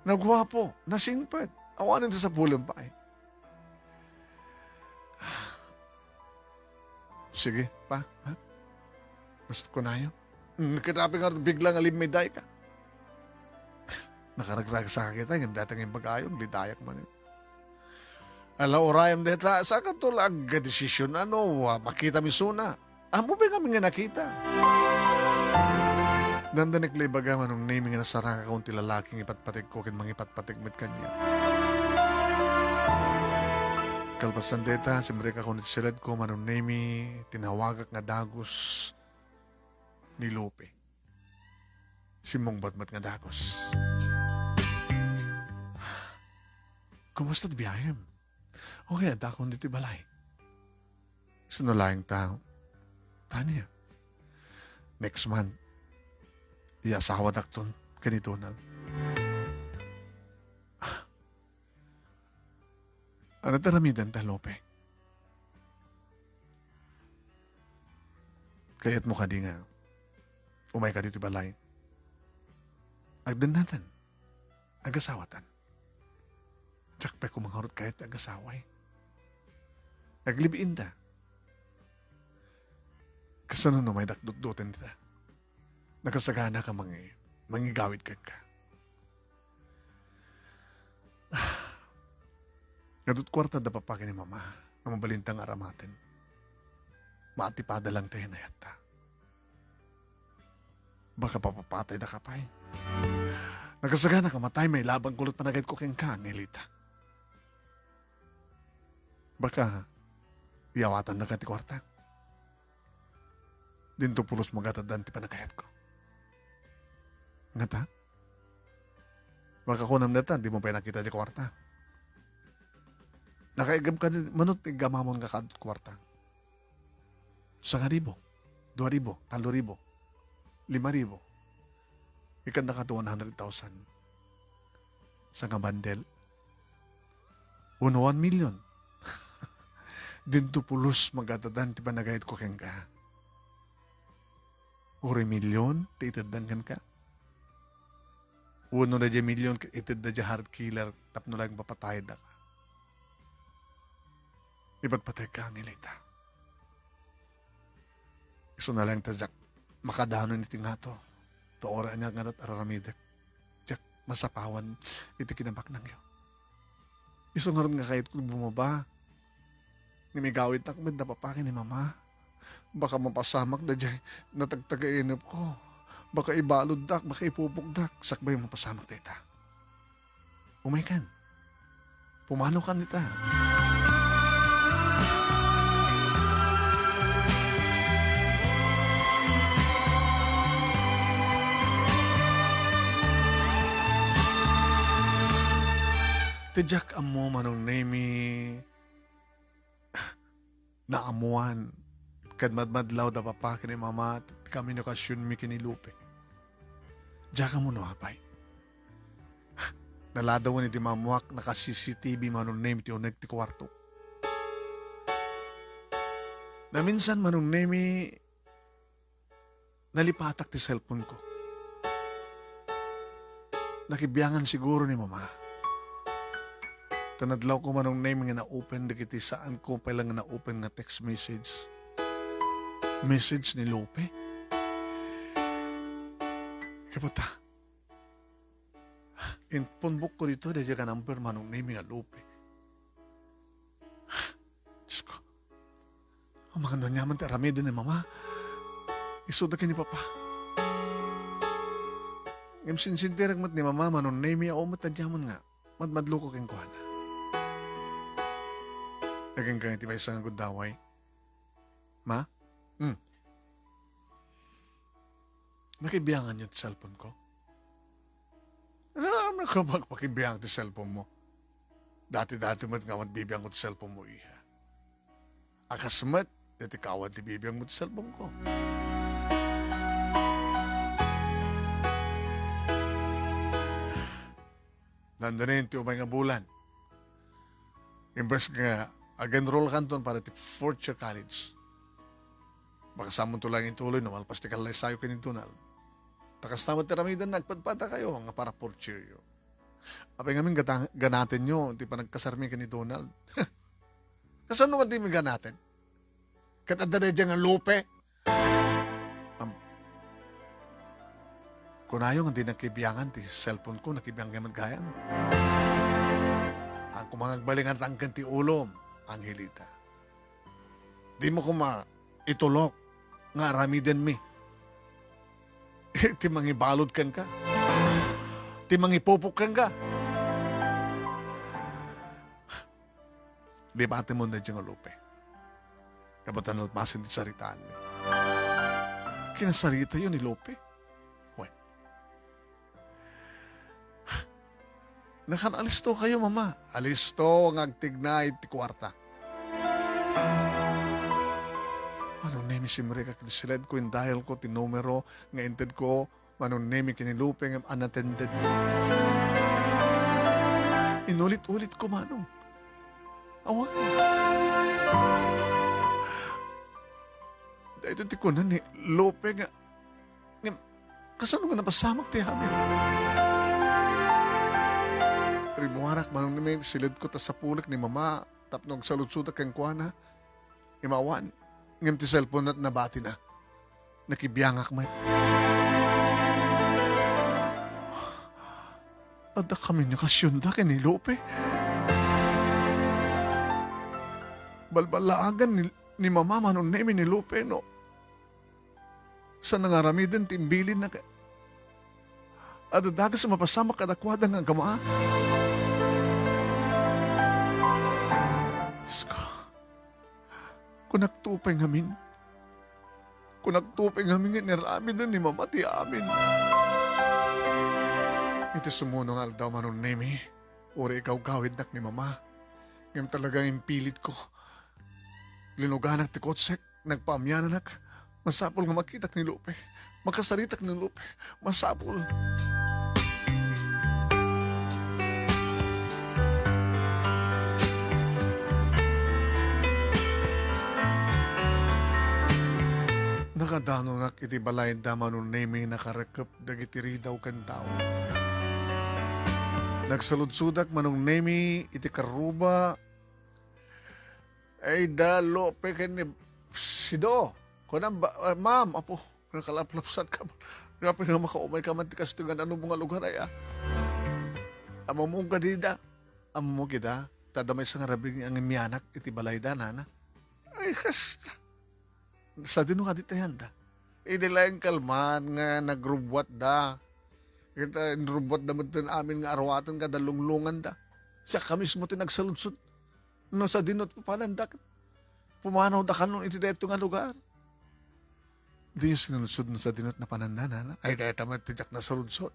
Nagwapo, nasingpad. Awanin sa pulang pa eh. Sige, pa. Ha? Basta ko na yun. Nakitapi nga biglang alimay ka. Nakaragrag sa kita, yung datang yung pag-ayong, lidayak man yun. Ala, orayam deta, sa katulag, desisyon, makita mi suna. Amo ba kami nga nakita? Dandanik lay baga manong naming nga nasaraka kung ti lalaking ipatpatig ko kin mga ipatpatig mit kanya. Kalpasan deta, simreka kung itsilad ko manong nami tinawagak nga dagos ni Lupe. Simong batmat nga dagos. Kumusta't biyayem? Okay, ada akong diti balay. Sunulayang tao. Paano yan? Next month, iasawa dakton ka ni Donald. Ano taramidan ta, Lope? Kaya't mo ka di nga, umay ka dito balay. Agdanatan, agasawatan. Tsak pa kumangarot kahit agasaway. Aglibiin ta. Kasano no may dakdut-dutin ta. Nakasagana ka mangigawid ka. Ngadut kwarta da papakin ni mama na mabalintang aramatin. Maatipada lang tayo na yata. Baka papapatay da kapay. Nakasagana ka matay may labang kulot panagayt ko keng ka, Angelita. Baka iawatan na ka ti kwarta. Dinto pulos magatadan ti panagayat ko. Nga ta? Baka kunam na ta, di mo pa nakita di kwarta. Nakaigam ka din, manot igamamon ka kadot kwarta. 1,000, 2,000, 3,000, 5,000. Ikanda ka to 100,000. Sa nga bandel. 1 million. Dinto pulos magatadan ti panagayat ko keng ka. 1 milyon, ti itadan kan ka. 1 na dya milyon, itid na dya hard killer, tapno lang papatay na ka. Ipagpatay ka, Angelita. Iso na lang tadyak, makadano niti nga to. Toora niya nga at araramidek. Tyak, masapawan, iti kinabak nang yo. Iso nga rin nga kahit kung bumaba. Nimigawit takmed na papakin ni mama. Baka mapasamak na dyan, natagtagainap ko. Baka ibalod dak, baka ipupukdak. Sakbay mapasamak tita. Umay kan. Pumano kan nita. Tijak amo manong nemi naamuan kad madmadlaw da papa kini mama kami no kasyon mi kini Lupe. Jaka mo no hapay. Naladaw ni di mamuak naka CCTV manong nemi ti uneg ti kwarto. Na minsan manong nemi nalipatak ti cellphone ko. Nakibiyangan siguro ni mama. Tanadlaw ko manong name nga na-open dikiti saan ko pa lang na-open nga text message. Message ni Lope. Kapata. In phonebook ko dito, dahil ka number manong name nga Lope. Diyos ko. Ang mga nanyaman ti aramid ni mama. Isuda ka ni papa. Ngam sinsintirag mat ni mama manong name nga o matadyaman nga. Madmadlo ko keng kuhana. Nagang kang iti may isang agudaway. Ma? Nakibiyangan niyo ti cellphone ko? Alam na ka magpakibiyang ti cellphone mo. Dati-dati mat nga bibiyang ko ti cellphone mo iha. Akasmat, iti kawad ti bibiyang mo ti cellphone ko. Nandanin ti umay nga bulan. Imbes nga ag-enroll kanton para ti fourth year college. Baka samon to lang ituloy no malpas ti kalay sayo kini Donald. Takas tamat ti ramidan nagpadpada kayo nga para fourth year yo. Apay ngamin ganatin nyo ti pa nagkasarmi kini Donald. Kasan naman di mi ganatin? Katanda na dyan nga Lupe. Kunayo nga di nagkibiyangan ti cellphone ko nakibiyang gaman gayan. Ang kumangagbalingan tanggan ti ulom, Angelita. Di mo kuma itulok nga aramiden mi. Ti mangibalod kan ka. Ti mangipupuk kan ka. Di bate mo na dyan Lupe. Kapatan nalpasin ti saritaan mi. Kinasarita yun ni Lupe. Nakan-alisto kayo, mama. Alisto ang agtignay ti kwarta. Anong nemi si Maria kakdisiled ko in dial ko, ti numero, nga ented ko, anong nemi kinilupe ng unattended. Inulit-ulit ko, manong. Awan. ito ti ko na ni Lope nga kasano nga napasamak ti amin. Rimuarak manong namin silid ko ta sa pulik ni mama tapnog sa lutsutak kang kuana. Imawan. Ngam ti cellphone at nabati na. Nakibiyangak may. Ada kami niya kasyunda kay ni Lope. Balbalaagan ni mama manong namin ni Lope no. Sa nangaramidin timbilin na ka. At daga sa mapasama kadakwada ng gama. Diyos ko. Kung nagtupay ngamin. Kung nagtupay ngamin nirami doon ni mama ti amin. Iti sumunong aldaw manon nemi. Uri ikaw gawid nak ni mama. Ngayon talagang impilit ko. Linuganak ti kotsek. Nagpaamyanan nak. Masapol nga makitak ni Lope. Makasaritak ni Lope. Masapol. Nakadano nak iti balay daman nun nemi nakarekep dagitiri daw kan tao. Nagsaludsudak manong nemi iti karuba. Ay da Lope ken ni Sido. Kunang ma'am, apo, nakalaplapsat ka. Grabe nga makaumay ka man ti kastungan ano mga lugar ay Amo mo ka dida. Amo mo kita. Tadamay sa ngarabing ang miyanak iti balay da nana. Ay kasta. Sa dino ka dito yan da. Idilayang kalman nga nagrubwat da. Kita nrubwat da mo amin nga arwatan ka dalunglungan da. Siya ka mismo tinagsaludsod. No sa dinot papalandak. Pumanaw da kanon iti deto nga lugar. Di yung sinulusod sa dinot na panandanan. Ay dahil tamad tijak na saludsod.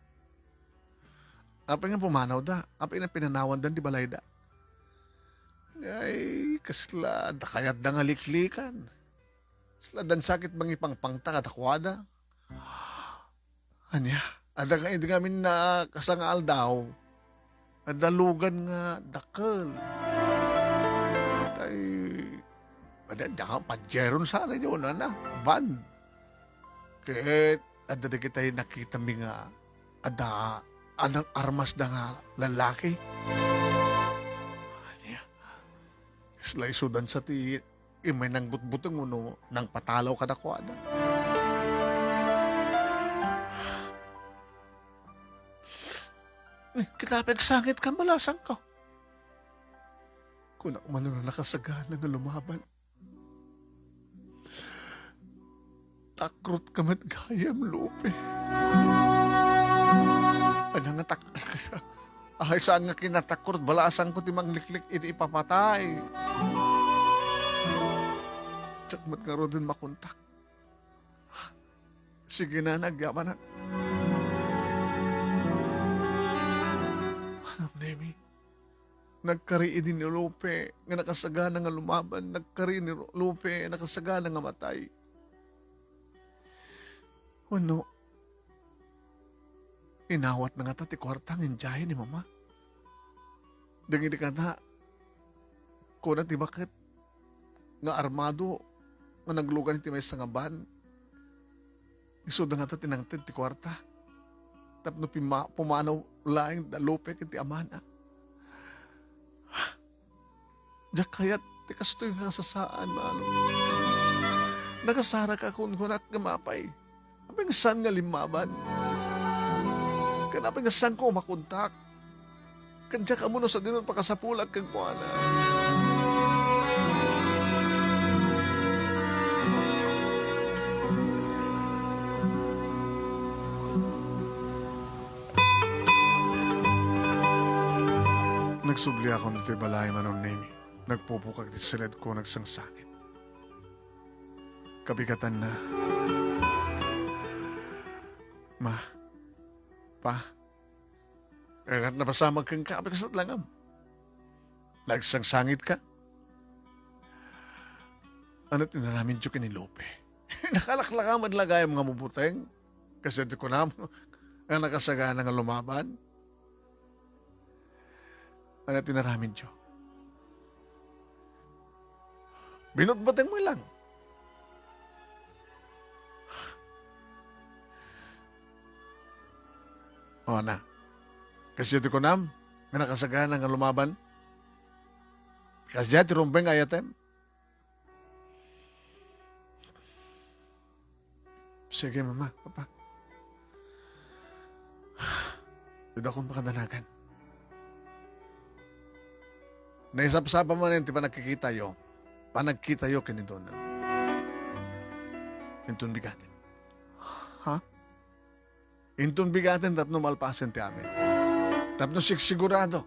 Apa nga pumanaw da. Apa nga pinanawan da di balay da. Ay kasla da kayat da nga liklikan. Kasla dan sakit bang ipangpangta katakwada. Anya, ada ka hindi kami na kasangal daw. Adalugan nga dakal. Ay, ada padjeron sana yun, ana, ban. Kahit ada di kita nakita mi nga ada anang armas da nga lalaki. Anya, kasla isudan sa ti imay nang butbutong uno nang patalaw ka dakwada. Kita pagsangit ka malasang ko. Kung ako man nakasagana nga lumaban. Takrot ka mat gayam, Lope. Ano nga ay saan nga kinatakrot, balasan ko timang liklik, iti ipapatay. Tsak mat nga ro din makontak. Sige na, nagyaman na. Ano, Nemi? Nagkari din ni Lope nga nakasagana nga lumaban. Nagkari ni Lope nakasagana nga matay. Ano? Inawat na nga tati kwartang enjahe ni mama. Dangin ka na. Kuna ti bakit nga armado nga naglugan ti may sangaban. Isod nga tati nang ti kwarta. Tapno pumanaw laing da Lope iti amana. Diyak kayat ti kastoy nga sasaan maalo. Nakasara ka kung kunak gamapay. Kapag saan nga limaban? Kanapag nga saan ko makontak? Kanya ka muna sa dinon pakasapulag kang kuana. Nagsubli ako nito balay manong nemi. Nagpupukag di silid ko nagsangsangit. Kabigatan na. Ma, pa, kagat na pasamag kang kabig sa langam. Nagsangsangit ka? Ano tinaramin siyo ni Lope? Nakalaklakaman lagay mga mubuteng. Kasi di ko na ang nakasagana nga lumaban. Ano tinaramin siyo? Binutbateng mo lang. O na. Kasi ti ko nam, nga nakasagahan nga lumaban. Kasi ti rumbeng ayatem. Sige, mama, papa. Dito akong makadalagan. Naisap-sapa mo na yun, di pa nakikita yo. Panagkita yo kinidona. Intun bigatin. Ha? Intun bigatin tapno malpasan ti amin. Tapno sigurado.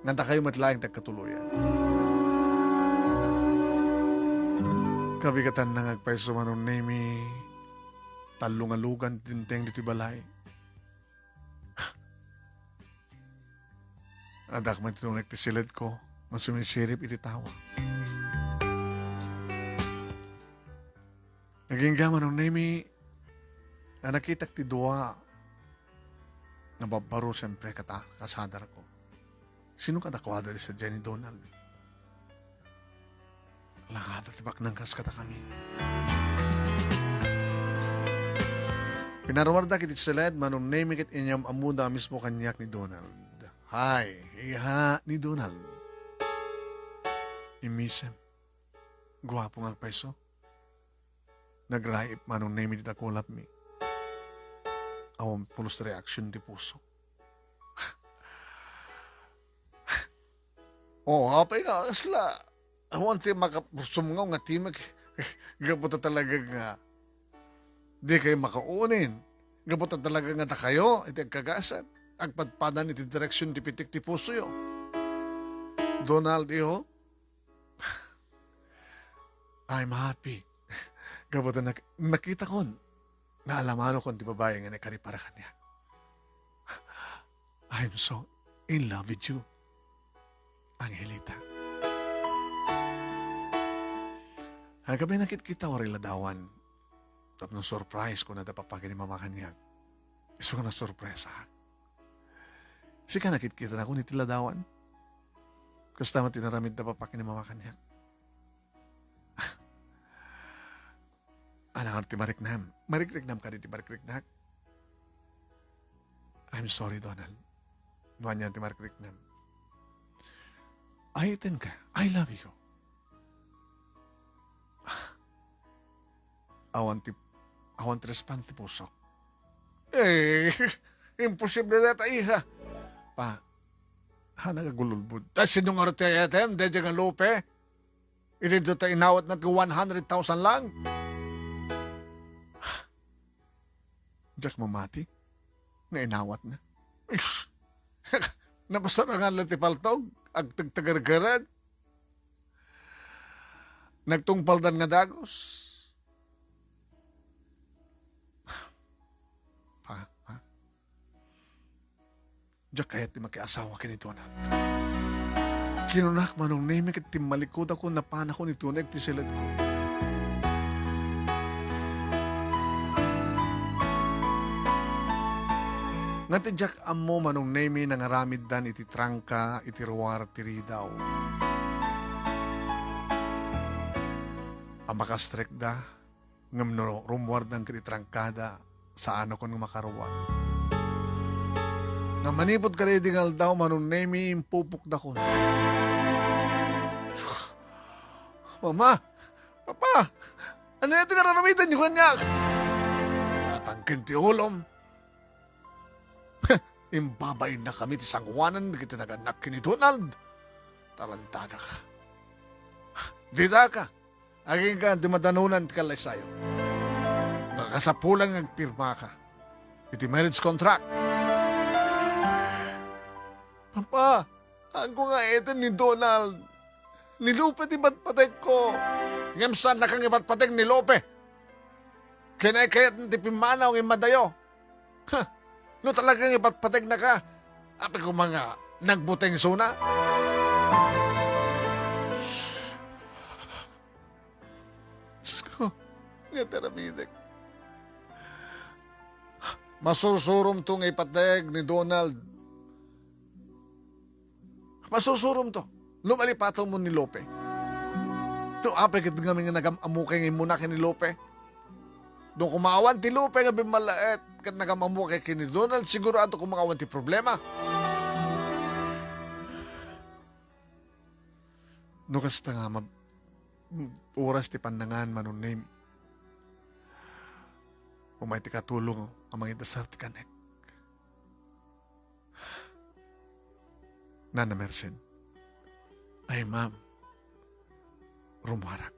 Nganta kayo matlaing tagkatuluyan. Kabigatan na ngagpaiso manon nemi. Talungalugan tinteng dito balay. Adak man itong nagtisilid ko, ang sumisirip iti tawa. Naging gaman ng nemi, na nakitak ti dua, nababaro siyempre kasadar ko. Sino katakwada sa Jenny Donald? Lakata tibak ng kaskata kami. Pinarawarda kiti silid, manong nemi kit inyam amuda mismo kanyak ni Donald. Hay, iha ni Donald. Imisem. Gwapo nga paiso. Nagraip manong name di nakulap mi. Awang pulos reaction di puso. Apay nga, asla. Awan ti makapusumngaw nga timag. Gabuta talaga nga. Di kayo makaunin. Gabuta talaga nga ta kayo. Iti kagasan. Agpadpadan iti direksyon ti pitik ti puso yo. Donald, iho, I'm happy. Gabutan nakita kon. Naalamano kon ti babae nga nakaripara kanya. I'm so in love with you, Angelita. Hagabi nakit-kita o riladawan. Tapos surprise ko na dapapagin ni mama kanya. Iso ka na sorpresa. Sika nakit-kita na ko ni tiladawan. Kasta matinaramid na papakin ni mama kanya. Anak ti mariknam. Marikrignam ka di marikrignam. I'm sorry, Donald. Nuwan niya ti marikrignam. Ayitin ka. I love you. Awan ti respond ti puso. Imposible na tayo ha. Pa, nagagululbud. Tas sinong arati ayatem, dedya nga lupe. Ito tayo inawat natin 100,000 lang. Diyak mamati. Nainawat na. Napasa na nga lang tipaltog. Agtagtagargaran. Nagtungpaldan nga dagos. Diyak kaya ti makiasawa ka ni Donald. Kinunak manong name kat ti malikod ako na pana ko ni Tuneg ti silid ko. Nga ti Jack amo manong name nangaramid dan iti trangka iti ruwar ti ridaw. Ang makastrek da ngam no rumwar dan kiti trangkada sa ano ko ng makaruwar. Nga manipot ka rin dingal daw, manong nemi, impupuk da ko. Mama, Papa, ano yung tinaramitan niyo kanya? Atangkin ti ulom. Imbabay na kami ti sangwanan, kita naganak ni Donald. Tarantada ka. Dida ka. Aging ka, di madanunan ti kalay sayo. Nakasapulang agpirma ka. Iti marriage contract. Papa, ako nga ito ni Donald. Ni Lupe ti batpatek ko. Ngam saan na kang ibatpatek ni Lupe? Kinay-kayat ti pimanaw ng imadayo. Ha, no talagang ibatpatek na ka. Api ko mga nagbuteng suna. Sko, nga tarabidek. Masusurom tong ipatek ni Donald. Masusurom to. Lumalipataw mo ni Lope. No, apay kit nga mga nagamamukay ngayon muna kay ni Lope. Doon kumawan ti Lupe nga bimalaet. Kat nagamamu kay kini Donald, sigurado kumawan ti problema. No kasta nga oras ti pandangan manunim. Umay ti katulong ang mga idasar ti kanek. Nana Mersen. Ay ma'am, rumarak.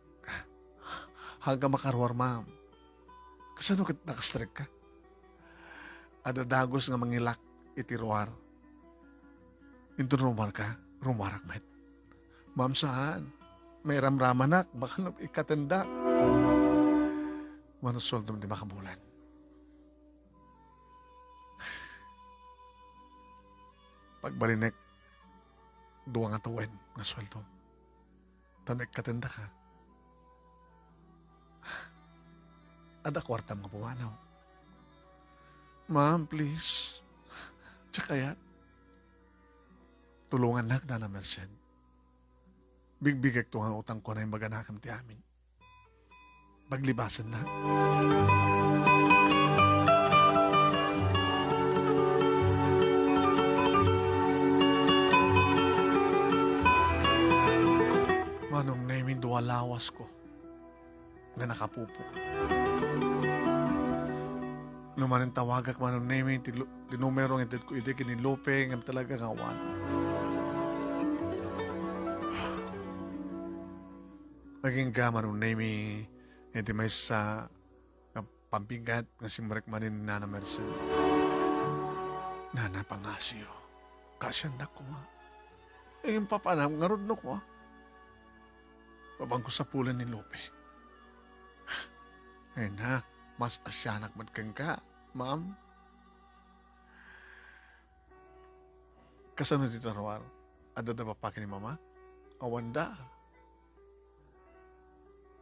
Hanggang makarwar ma'am. Kasano ka nakastrek ka? Adadagos nga mangilak iti ruwar. Into rumarak met. Ma'am saan? May ramramanak, baka ikatanda. Manusol di makabulan. Pagbalinek, duwa nga tuwen nga sweldo. Tamek katanda ka. Ada kwartam nga pumanaw. Ma'am, please. Tsaka yan. Tulungan lang na Merced. Bigbigay ito nga utang ko na yung maganakam ti amin. Paglibasan na. Manong namin duwa lawas ko nga nakapupo. Lumanin tawagak manong namin ti numero ng ko ide kini Lope nga talaga ngawan. Naging ka manong namin iti may sa pampigat nga simrek manin Nana Merced. Nana pangasyo. Kasyandak ko nga. Yung papanam nga rodno ko. Babang ko sa pulan ni Lope. Ay na, mas asyanak madkang ka, ma'am. Kasano dito rawar? Ada da papaki ni mama? Awanda.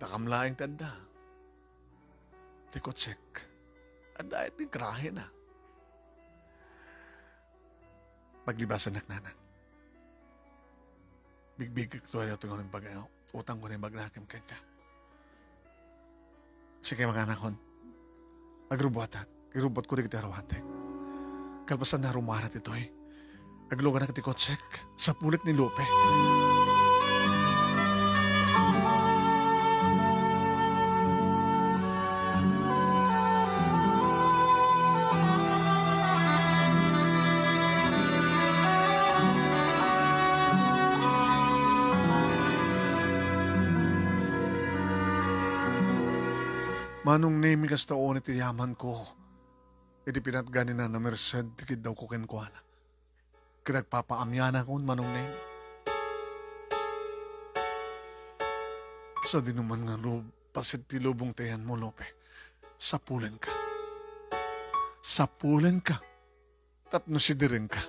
Takamlaing tanda. Tikotsek. Ada iti krahe na. Paglibasan naknanan. Bigbig ito ay ito ng pag-ayaw. Utang ko na yung magnakim ka. Sige mga anakon. Agrubuatat. Irubot ko rin kita arawatek. Kalpasan na rumarat ito eh. Aglugan na katikotsek sa pulit ni Lope. Manong name kas taon iti yaman ko. Iti pinatganin na Merced tikid daw ko kenkwana. Kinagpapaamyana ko manong name. Sa dinuman nga pasit ti lubong tayan mo, Lope. Sapulan ka. Sapulan ka. Tapno sidirin ka.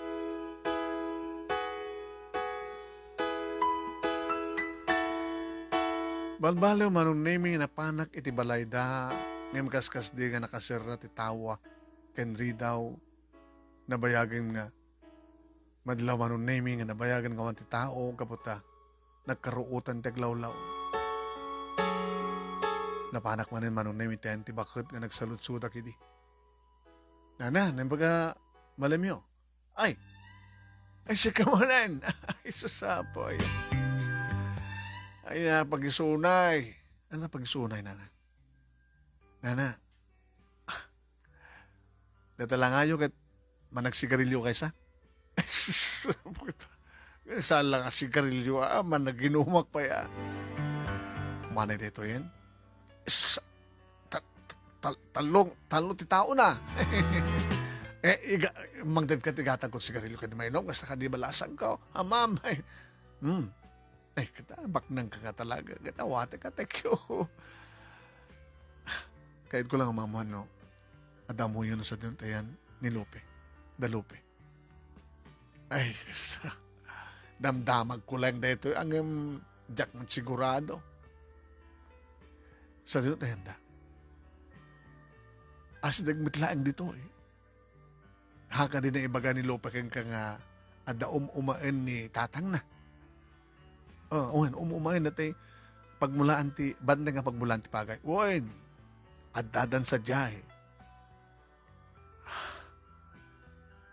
Balbalaw manong naming napanak iti balayda ngem kaskas di nga nakasirra ti tawa kenri daw nabayagan nga madlaw manong naming nga nabayagan nga ti tao kaputa nagkaruutan teglawlaw. Napanak manin manong naming ti bakit nga nagsalutsuda kidi. Nana, nambaga malamyo. Ay siya kamanan. Ay susapoy. Ay na, pag-isunay. Ano na pag-isunay, Nana? Nana, datalangayo kat managsigarilyo kaysa? Saan lang ang sigarilyo, managinumak pa ya. Manay dito yan? Talong ti tao na. Mangdad ka tigatag ko sigarilyo ka di mainom, kasi ka di balasag ko. Ma'am, ay, katabak nang kakatalaga. Katawate ka, tekyo. Kahit ko lang amamuhan, no? Adamo yun sa dintayan ni Lope. Da Lope. Ay, damdamag ko lang dito. Ang jack man sigurado. Sa dintayan da. As nagmitlaan dito, eh. Haka din na ibaga ni Lope kang nga ada umain ni tatang na. Umumain na tayo pagmulaan ti, banda nga pagmulaan ti pagay. Uwain, at dadan sa jay.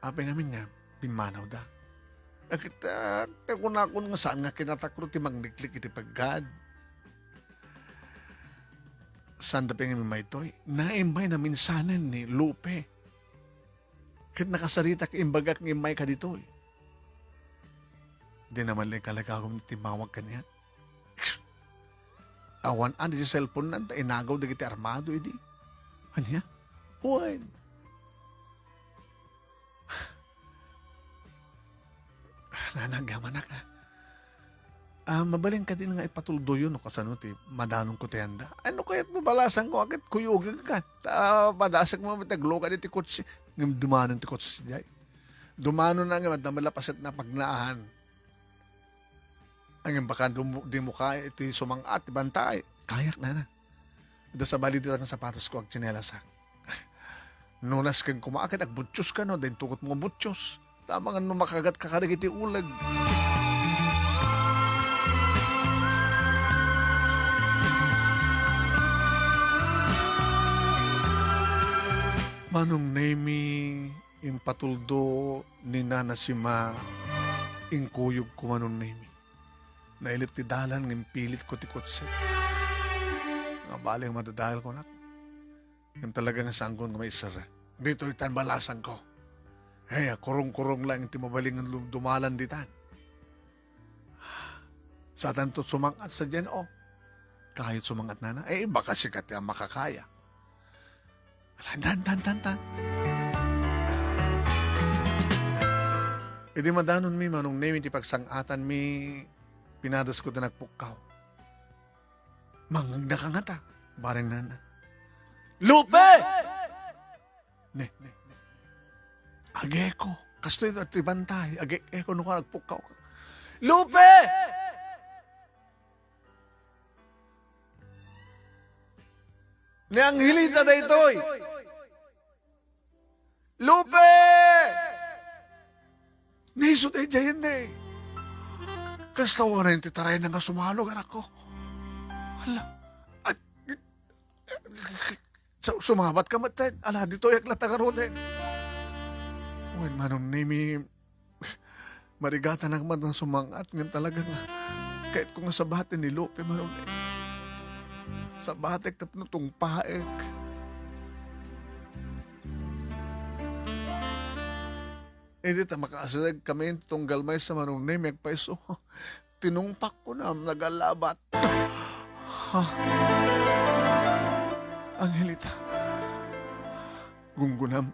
Apay namin nga, pimanaw da. Nakita, kunakon nga saan nga kinatakro ti magniklik iti paggad. Saan da pingin may toy? Naimbay na minsanan ni Lupe. Kit nakasarita ka imbagak ng imay ka dito eh. Di naman lang kalagagom ni timawag ka niya. Awan di sa cellphone na, inagaw da kita armado edi. Anya? Uwan. Nanagaman na ka. Mabaling ka din nga ipatuldo yun, no, kasano ti madanong ko tiyanda. Ano kaya't mabalasan ko, agad kuyugin ka. Madasak mo mataglo ka di ti kutsi. Dumanon ti kutsi jay. Dumanon na nga, madamalapasit na pagnaahan. Ang baka di mo kaya iti sumangat, ibantay. Kayak na na. Da sa bali dito ng sapatos ko, ang tsinelas. Nunas kang kumakit, agbutsyos ka no, dahil tukot mo butsyos. Tama nga no makagat kakarig iti ulag. Manong nemi impatuldo ni Nana Sima ingkuyog ko manong nemi. Nailip ti dalan ng pilit ko ti kutse. Nga bali ang madadahal ko na. Yung talaga nga sanggon nga may isara. Dito itan balasan ko. Hey, kurong-kurong lang ti mabaling ang dumalan ditan. Sa tanto sumangat sa dyan, oh. Kahit sumangat na na, baka sikat yung makakaya. Tan. Di madanon mi, manong nemi ti pagsangatan mi, pinadas ko na nagpukaw. Mangagda ka nga ta, bareng nana. Lupe! Ne. Ageko, kastoy at ibantay, ageko no ka nagpukaw ka. Lupe! Ni Angelita da ito'y. Lupe! Nisot ay jayan na eh. Kastawa na yung titaray na nga sumalog, anak ko. Hala. Sumabat ka matin. Ala, dito yak latagaroon eh. Uwan, manong nimi, marigata na man ng sumangat. Ngayon talaga nga, kahit kung sa batin ni Lupe, manong nimi. Sa batik tapno tong paek. Hindi ta makasalag kami itong galmay sa manong name magpaiso. Tinungpak ko na nagalabat. Angelita. Gunggunam.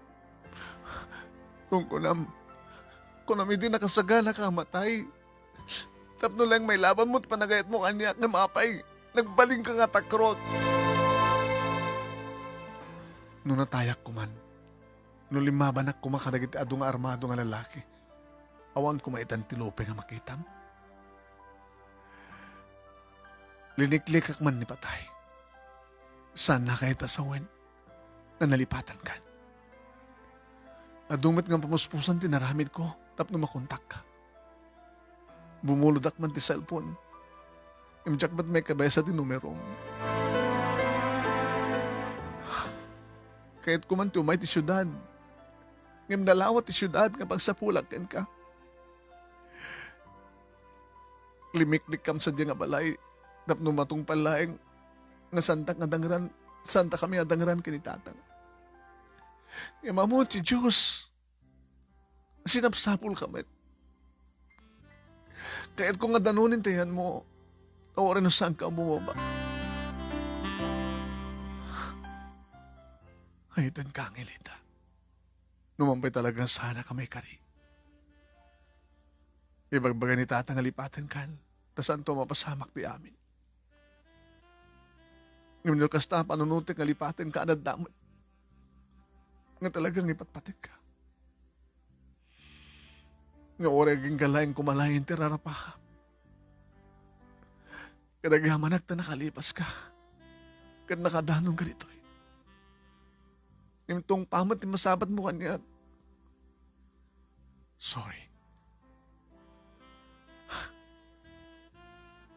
Kunam hindi nakasagana ka matay. Tapno lang may laban mo't panagayat mo kanyak na mapay. Nagbaling ka nga takrot. Nung natayak ko man, nung limaban ako makaragit adong armado nga lalaki, awan ko maitan ti Lope nga makitam. Liniklik ak man ni patay. Sana kahit asawin na nalipatan ka. Adumit nga pamuspusan tinaramid ko, tapno makontak ka. Bumuludak man ti cellphone. Imjak ba't may kabay sa tinumero? Kahit kuman tumay ti syudad. Ngam dalawat ti syudad kapag sa pulakan ka. Limikdik kam sa diya nga balay. Tapno matong palaeng nga santa kami adangran kinitatang. Ngam amo ti Diyos. Sinapsapul kami. Kahit kung nga danunin tayan mo, tawarin na saan ka bumaba. Kahitan ka, Angelita. Numampay talaga sana kami kari. Ibagbaga ni tatang alipatan kan, tasan to mapasamak di amin. Ngayon kasta panunutik alipatan ka anad damot. Nga talagang ipatpatik ka. Nga oreging galayang kumalayin tirarapaham. Kadagyaman ta nakalipas ka. Kad nakadanong ka dito. Imtong pamat ni masabat mo kanya. Sorry.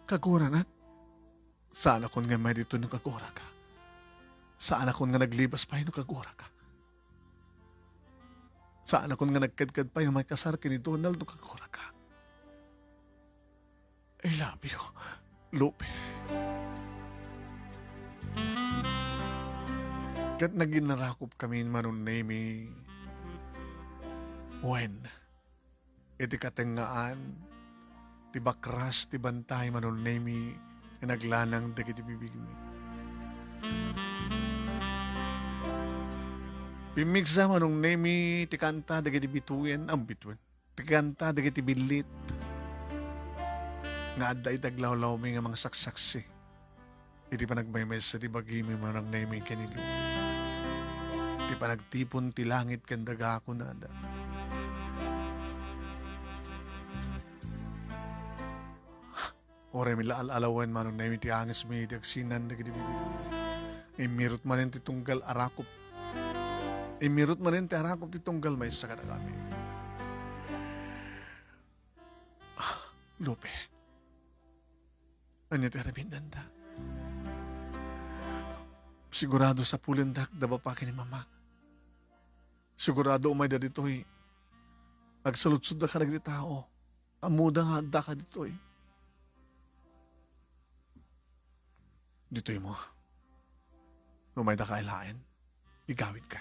Kagura na. Sana kung nga may dito nung kagura ka. Saan akong nga naglibas pa yun kagura ka? Saan akong nga nagkadkad pa yung may kasar kini Donald no kagura ka? I love you, Lupe. Kat naginarakop kami manon name when iti katengaan ti bakras ti bantay manon name naglanang dagiti bibig mi. Pimigsa manong name ti kanta dagiti bituin ang bituin. Ti kanta dagiti bilit. Nga adda itaglawlaw mi nga mga saksaksi. Iti pa nagmaymay sa ti bagimi manong name kanili. Ti pa nagtipon ti langit kandaga ako na ada. Ore mi laal-alawan manong name ti angis mi ti agsinan dagiti bibig. Imirot manin ti tunggal arakop. Imirot manin ti arakop ti tunggal may sa kadagami. Lupe. Anya ti arabindan da. Sigurado sa pulindak daba pa ni mama. Sigurado umay da dito'y agsalutsud da ka nagdi tao. Amuda nga da ka dito'y. Dito'y mo. Umay da ka ilain. Igawid ka.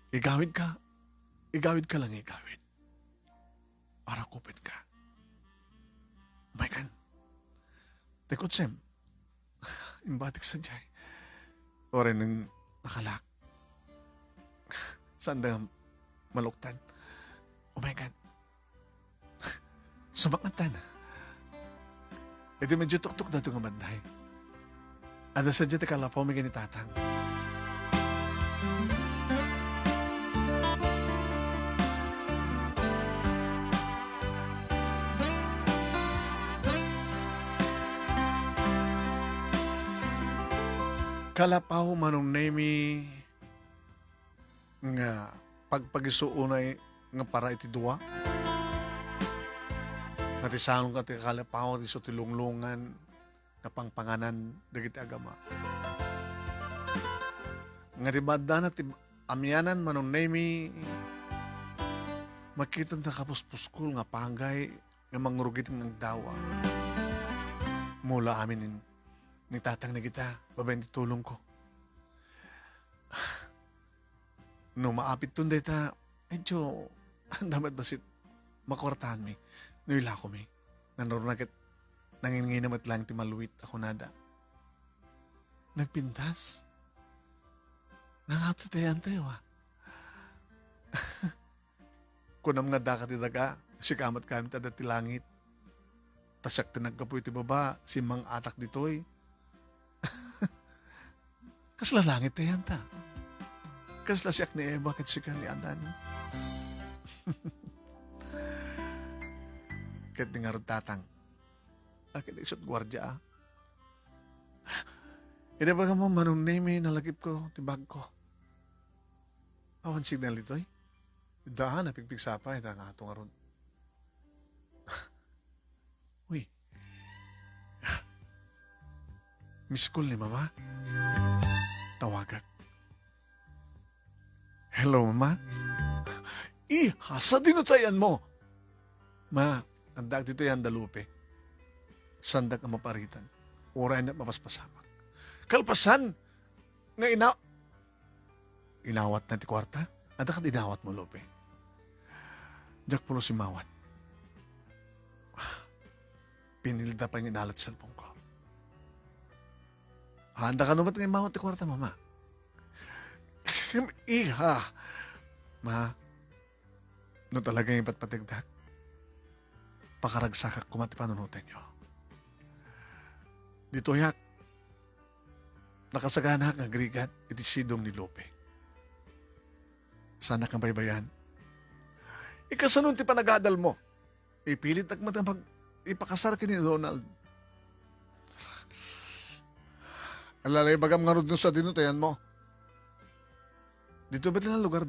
Igawid ka. Igawid ka lang igawid. Para kupit ka. Umay kan. Tekot sem. Imbatik sa jay. O rin ng nakalak. Saan da maluktan. Umay kan. Sumakatan. Ito medyo tuktok na ito nga banday. Ada sa dyan kalapaw may ganitatang. Kalapaw manong name nga pagpagisuunay nga para iti duwa. Nga tisanong ka ti kalapaw ti so tilunglungan nga pangpanganan dagiti agama. Nga ti badda na ti amyanan manong name makita ta kapuspuskul nga panggay nga mangrugit ng dawa. Mula amin ni tatang na kita, babayin ti tulong ko. No maapit tun deta, medyo, damat basit, makortahan mi. Nuila ko mi. Nanurunagit, nanginginamat lang ti maluwit ako nada. Nagpintas. Nangatutayan tayo Kunam nga dakat daga, si kamat kami tada ti langit. Tasyak tinagkapoy ti baba, si mang atak ditoy. Kasla langit na yan ta. Kasla siyak ni Eva kat siya ni Adan. Kat ni nga tatang. Akit isot gwardya Ida ba ka mo manong name nalagip ko, tibag ko. Awan signal ito Daan, napigpig sapa, ita nga itong aron. Uy. Miss call ni mama. Tawagak. Hello, mama? Hasa dinutayan mo. Ma, andag dito yan dalupe. Sandak ang maparitan. Oray na mapaspasamak. Kalpasan! Nga inawat na ti kwarta? Anda ka dinawat mo, Lupe. Diyak pulo si Mawat. Pinilda pa yung inalat sa cellphone ko. Handa ka naman ngayon Mawat ti kwarta, mama. Iha. Ma, no talaga yung patpatigdak. Pakaragsak at kumati panunutin nyo. Dito yak, nakasagana ka agrigat iti sidong ni Lope. Sana kang baybayan. Ikasanun ti panagadal mo. Ipilit agmatang ipakasar ka ni Donald. Alalay bagam nga rin sa dinutayan mo. Dito ba't lang lugar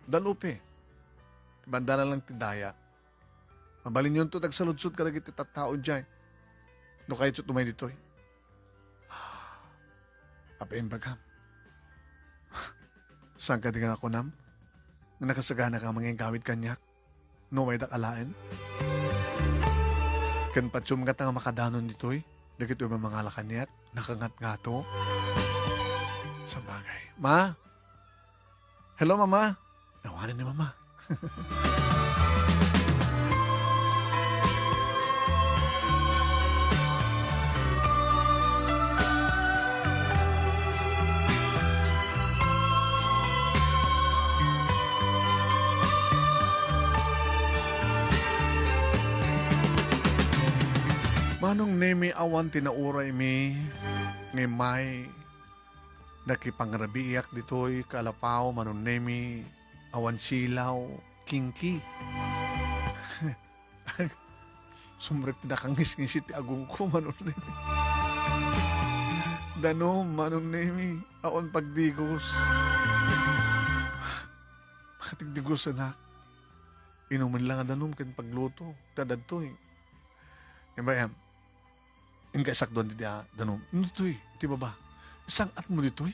dalupe? Banda na lang tindaya. Mabalin yun to tagsaludsud ka lagi titataon dyan. No kahit tumay dito Apain bagam. Saan ka di nga ako nam? Nga nakasagana ka mga gawid kanyak? No may dakalain? Kan patsum ka nga makadanon dito'y? Dagit yung mga lakanyak? Nakangat nga to? Sa bagay. Ma? Hello, Mama? Nawanan ni Mama. Manong nemi awan tinauray mi ng may nakipangrabiyak dito'y kalapaw manong nemi awan silaw kingki. Sumrek tinakangis-ngis iti agong ko manong nemi. Danom manong nemi awan pagdigos. Matigdigos anak. Inumin lang ang danom kan pagluto. Tadad to eh. Iba yan. Yung kaisak doon di danom. Ano to eh? Di ba ba? Isang at mo dito eh?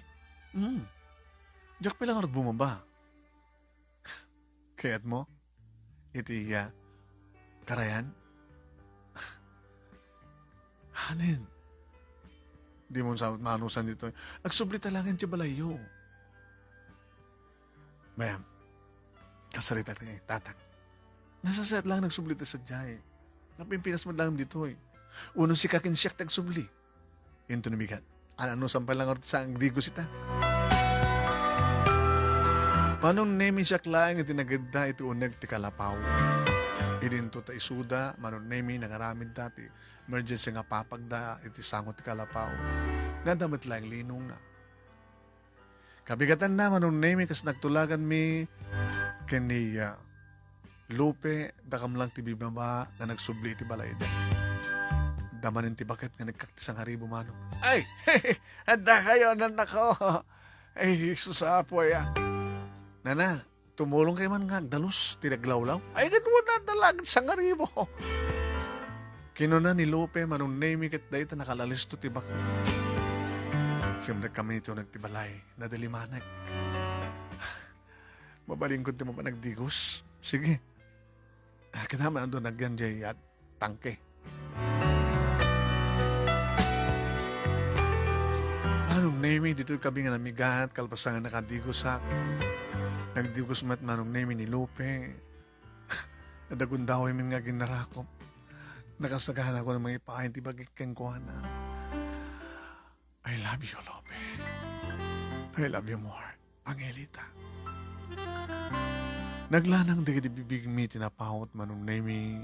Diyak pa lang arat bumaba. Kaya't mo? Iti karayan? Hanin. Di mo sa manusan dito eh. Nagsubli talangan siya balayo. Bayam. Kasarita rin eh. Tatang. Nasa set lang nagsubli ta sa jay. Napimpinas mo lang dito eh. Unong si kakin siyak tagsubli. Ito nabigat. Ano sampay lang orta sa ang digos ita. Manong nemi siyak lang iti naganda iti unag ti kalapaw. Ilinto ta isuda, manong nemi nangaramid dati. Emergency nga papagda iti sangot ti kalapaw. Nadamit lang linong na. Kabigatan na manong nemi kas nagtulagan mi kani Lupe, dakam lang ti bibaba na nagsubli iti balay da. Damanin ti bakit nga nagkaktisang haribo manong. Ay! Handa kayo nan ako! Ay, Jesus apo ya. Nana, tumulong kayo man nga dalos, tinaglawlaw. Ay, ganun na dalagan sang haribo. Kinuna ni Lupe, manong name kat dahi ta nakalalisto ti bakit. Siyempre kami ito nagtibalay, nadalimanag. Mabalingkod ti mo pa nagdigos. Sige. Kinama ando nagyanjay at tangke. Manong nemi, dito kami nga namigat, kalpasangan nakadigos sa nagdigos mat manong nemi ni Lupe. Nadagundaw min nga ginarakop. Nakasagahan ako ng mga ipahin, tibagik ko na. I love you, Lupe. I love you more, Angelita. Naglanang di bibig mi tinapahot manong nemi.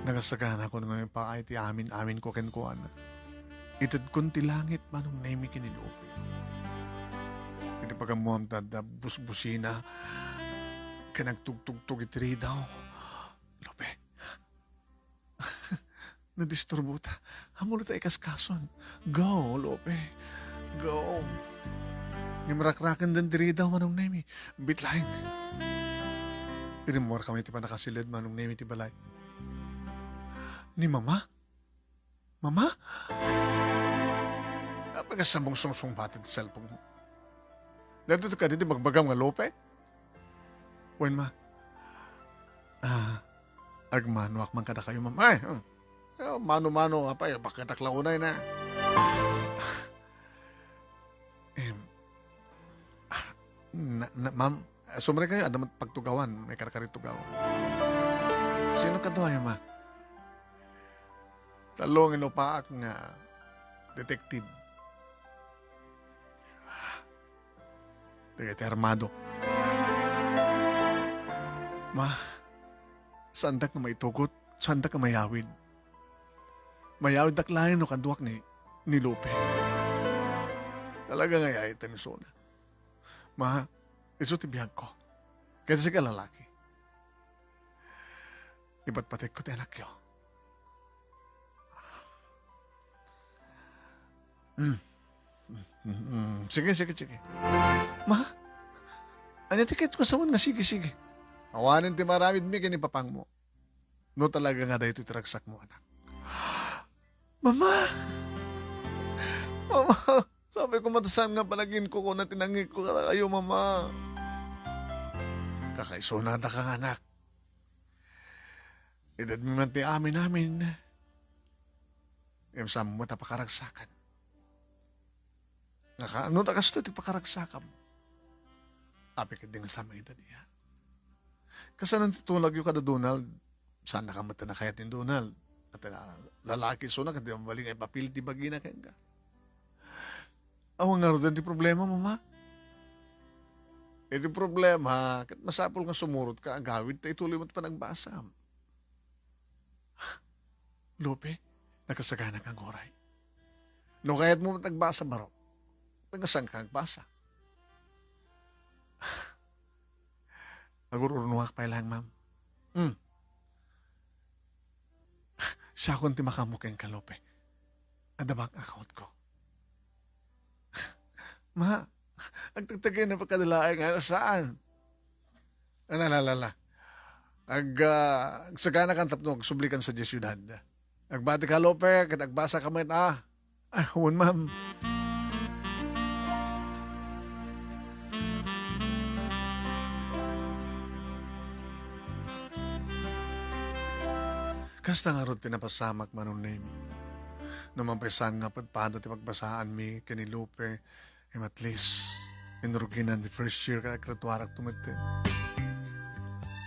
Nagasagahan ako ng mga ipahin, ti amin ko kenkuan na. Itad kunti langit manong nemi kinilupi. Hindi pagamuam tada busbusina ka nagtugtugtug itiri daw. Lope. Nadisturbo ta. Hamulo ta ikaskason. Go, Lope. Go. Nimrakrakan din diri daw manong nemi. Bitlaing. Irimor kami ti pa nakasilid manong nemi ti balay. Ni Mama? Mama? Pagkasambong sungsung batid sa cellphone mo. Dito ka dito magbagam nga Lope? Wen ma? Agmano akman kada kayo ma'am. Ay, mano-mano nga pa, bakit aklaunay na. Ma'am, sumari kayo, adamat pagtugawan, may karakarit tugawan. Sino ka doon, ma? Talong inupaak nga detective. Iti armado. Ma, saan dak na maitugot? Saan dak na mayawid? Mayawid dak lain no kanduak ni Lupe. Talaga nga yay tanisona. Ma, iso tibiyag ko. Kaya siya lalaki. Iba't patik ko ti anak yo. Sige. Ma, ano tikit ko sa nga sige. Awanin ti maramid mi kini papang mo. No talaga nga dahito itiragsak mo, anak. Mama! Mama, sabi ko matasan nga panagin ko na tinangi ko ka kayo, mama. Kakaiso na ka nga, anak. Edad mo man ti amin namin. Yung sa mo matapakaragsakan. Ano na kasto ti pakaragsakam? Api ka din nga sa mga edad niya. Kasanan titulag yung kada Donald, saan nakamata na kaya tin Donald? At lalaki so na, kasi mabalik ay papil ti bagina kaya ka. Awang nga rin ti problema mo, ma. Iti problema, kat masapol nga sumurot ka, agawid, ta ituloy mo pa nagbasa. Lope, nakasagana kang oray. No kaya't mo nagbasa baro, pagkasang kang basa. Nagurunuak pa lang, ma'am. Siya akong timakamukeng ka, Lope. Adabak account ko. Ma, ang tagtagay na pagkadalaay nga saan? Alalala. Sagana kang tapno, sublikan sa Jesyudad. Agbati ka, Lope, kat agbasa ka man, huwag, ma'am. Kasta nga ron tinapasamak manon name. Numampasan nga padpada ti pagbasaan mi kani Lupe, at least inuruginan the first year ka kratuarak tumete.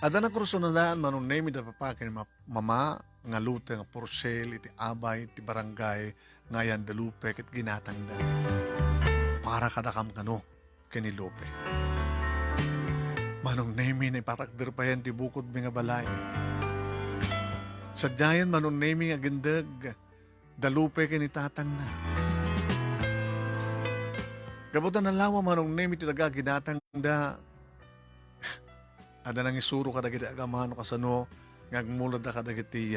Ada na kursunadaan manon name da papakin mama nga lute nga porsel iti abay iti barangay ngayan da Lupe ket ginatangda. Para kadakam kano kani Lupe. Manong name na ipatakder pa yan ti bukod mi nga balay. Sadyayan manong naming agendag, dalupe kinitatang na. Gabutan na lawa manong naming talaga ginatang da. Ada nang isuro ka dagiti agamano kasano, ngagmulad ka dagiti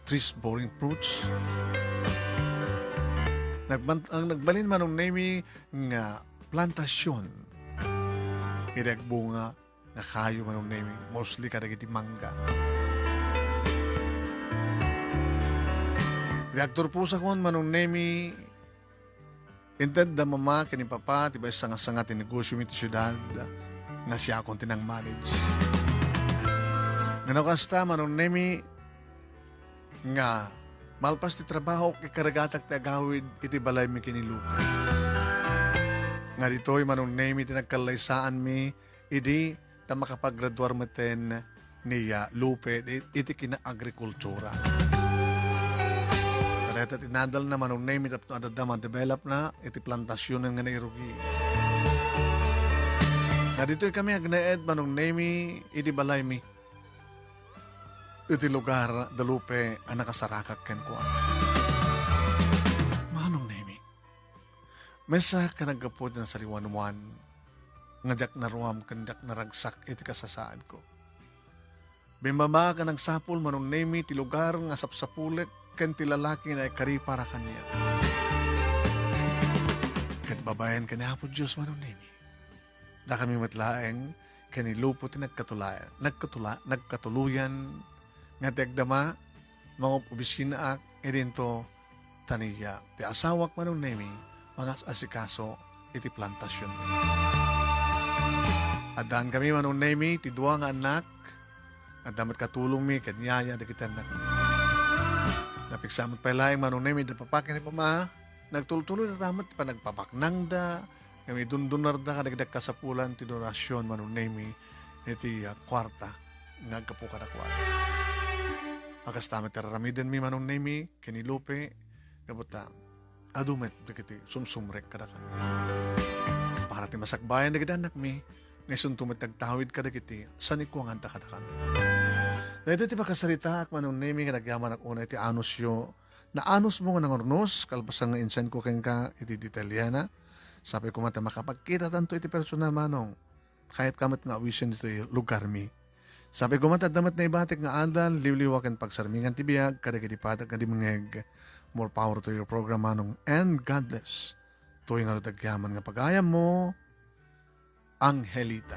trees boring fruits. Ang nagbalin manong naming nga plantasyon. Iragbunga nga kayo manong naming, mostly ka dagiti mangga. Reaktor po sa kon manong nemi inted da mama kini papa tiba sanga-sanga ti negosyo mi ti syudad nga siya akong tinang manage. Ngano kasta manong nemi nga malpas ti trabaho ikaragatak ti agawid iti balay mi kini Lupe. Nga dito'y manong nemi ti nagkalaysaan mi idi ta makapaggraduar maten niya Lupe iti kina agrikultura. At inadal na manong name it up to adadama develop na iti plantasyon nga nairugi. Na dito'y kami agnaed manong name iti balay mi. Iti lugar dalupe ang nakasarakak ken ko. Manong name. Mesa ka nagkapod na sariwan-wan ngajak na ruam kandak na ragsak iti kasasaad ko. Bimbaba ka nagsapul manong name iti lugar nga sapsapulek ken ti lalaki na ikari para kaniya. Ket babayan kaniya po Diyos manong nemi. Da kami matlaeng kanilupo ti nagkatuluyan nga ti agdama mga opisina ak edinto taniya ti asawak manong nemi mga asikaso iti plantasyon. Adan kami manong nemi ti duwa nga anak at damat katulong mi kanyaya da kita anak. Napiksamot pa lang manong nemi da papakin ni pama. Nagtuloy na tamat pa nagpapaknang da. Kami dundunar da kadagdag kasapulan ti donasyon manong nemi iti kwarta ngagkapuka na kwarta. Akas tamat taramiden mi manong nemi kini Lupe kabuta adumet dagiti sumsumrek kada kami. Para ti masakbayan dagiti anak mi ngayon tumat nagtawid kada kiti sanikuangan ta kada kami. Na ito ti pagkasalita ak manong nemi nga nagyaman ak una iti anos yo na anos mo nga nangornos kalpasan nga insen ko ken ka iti detalyana sabi ko mata makapagkita tanto iti personal manong kahit kamat nga awisin ito lugar mi sabi ko mata damat na ibatik nga andal liwliwakan pagsarmingan ti biyag kadagiti patag nga di mangeg more power to your program manong and God bless tuwing nga nagyaman nga pagayam mo Angelita.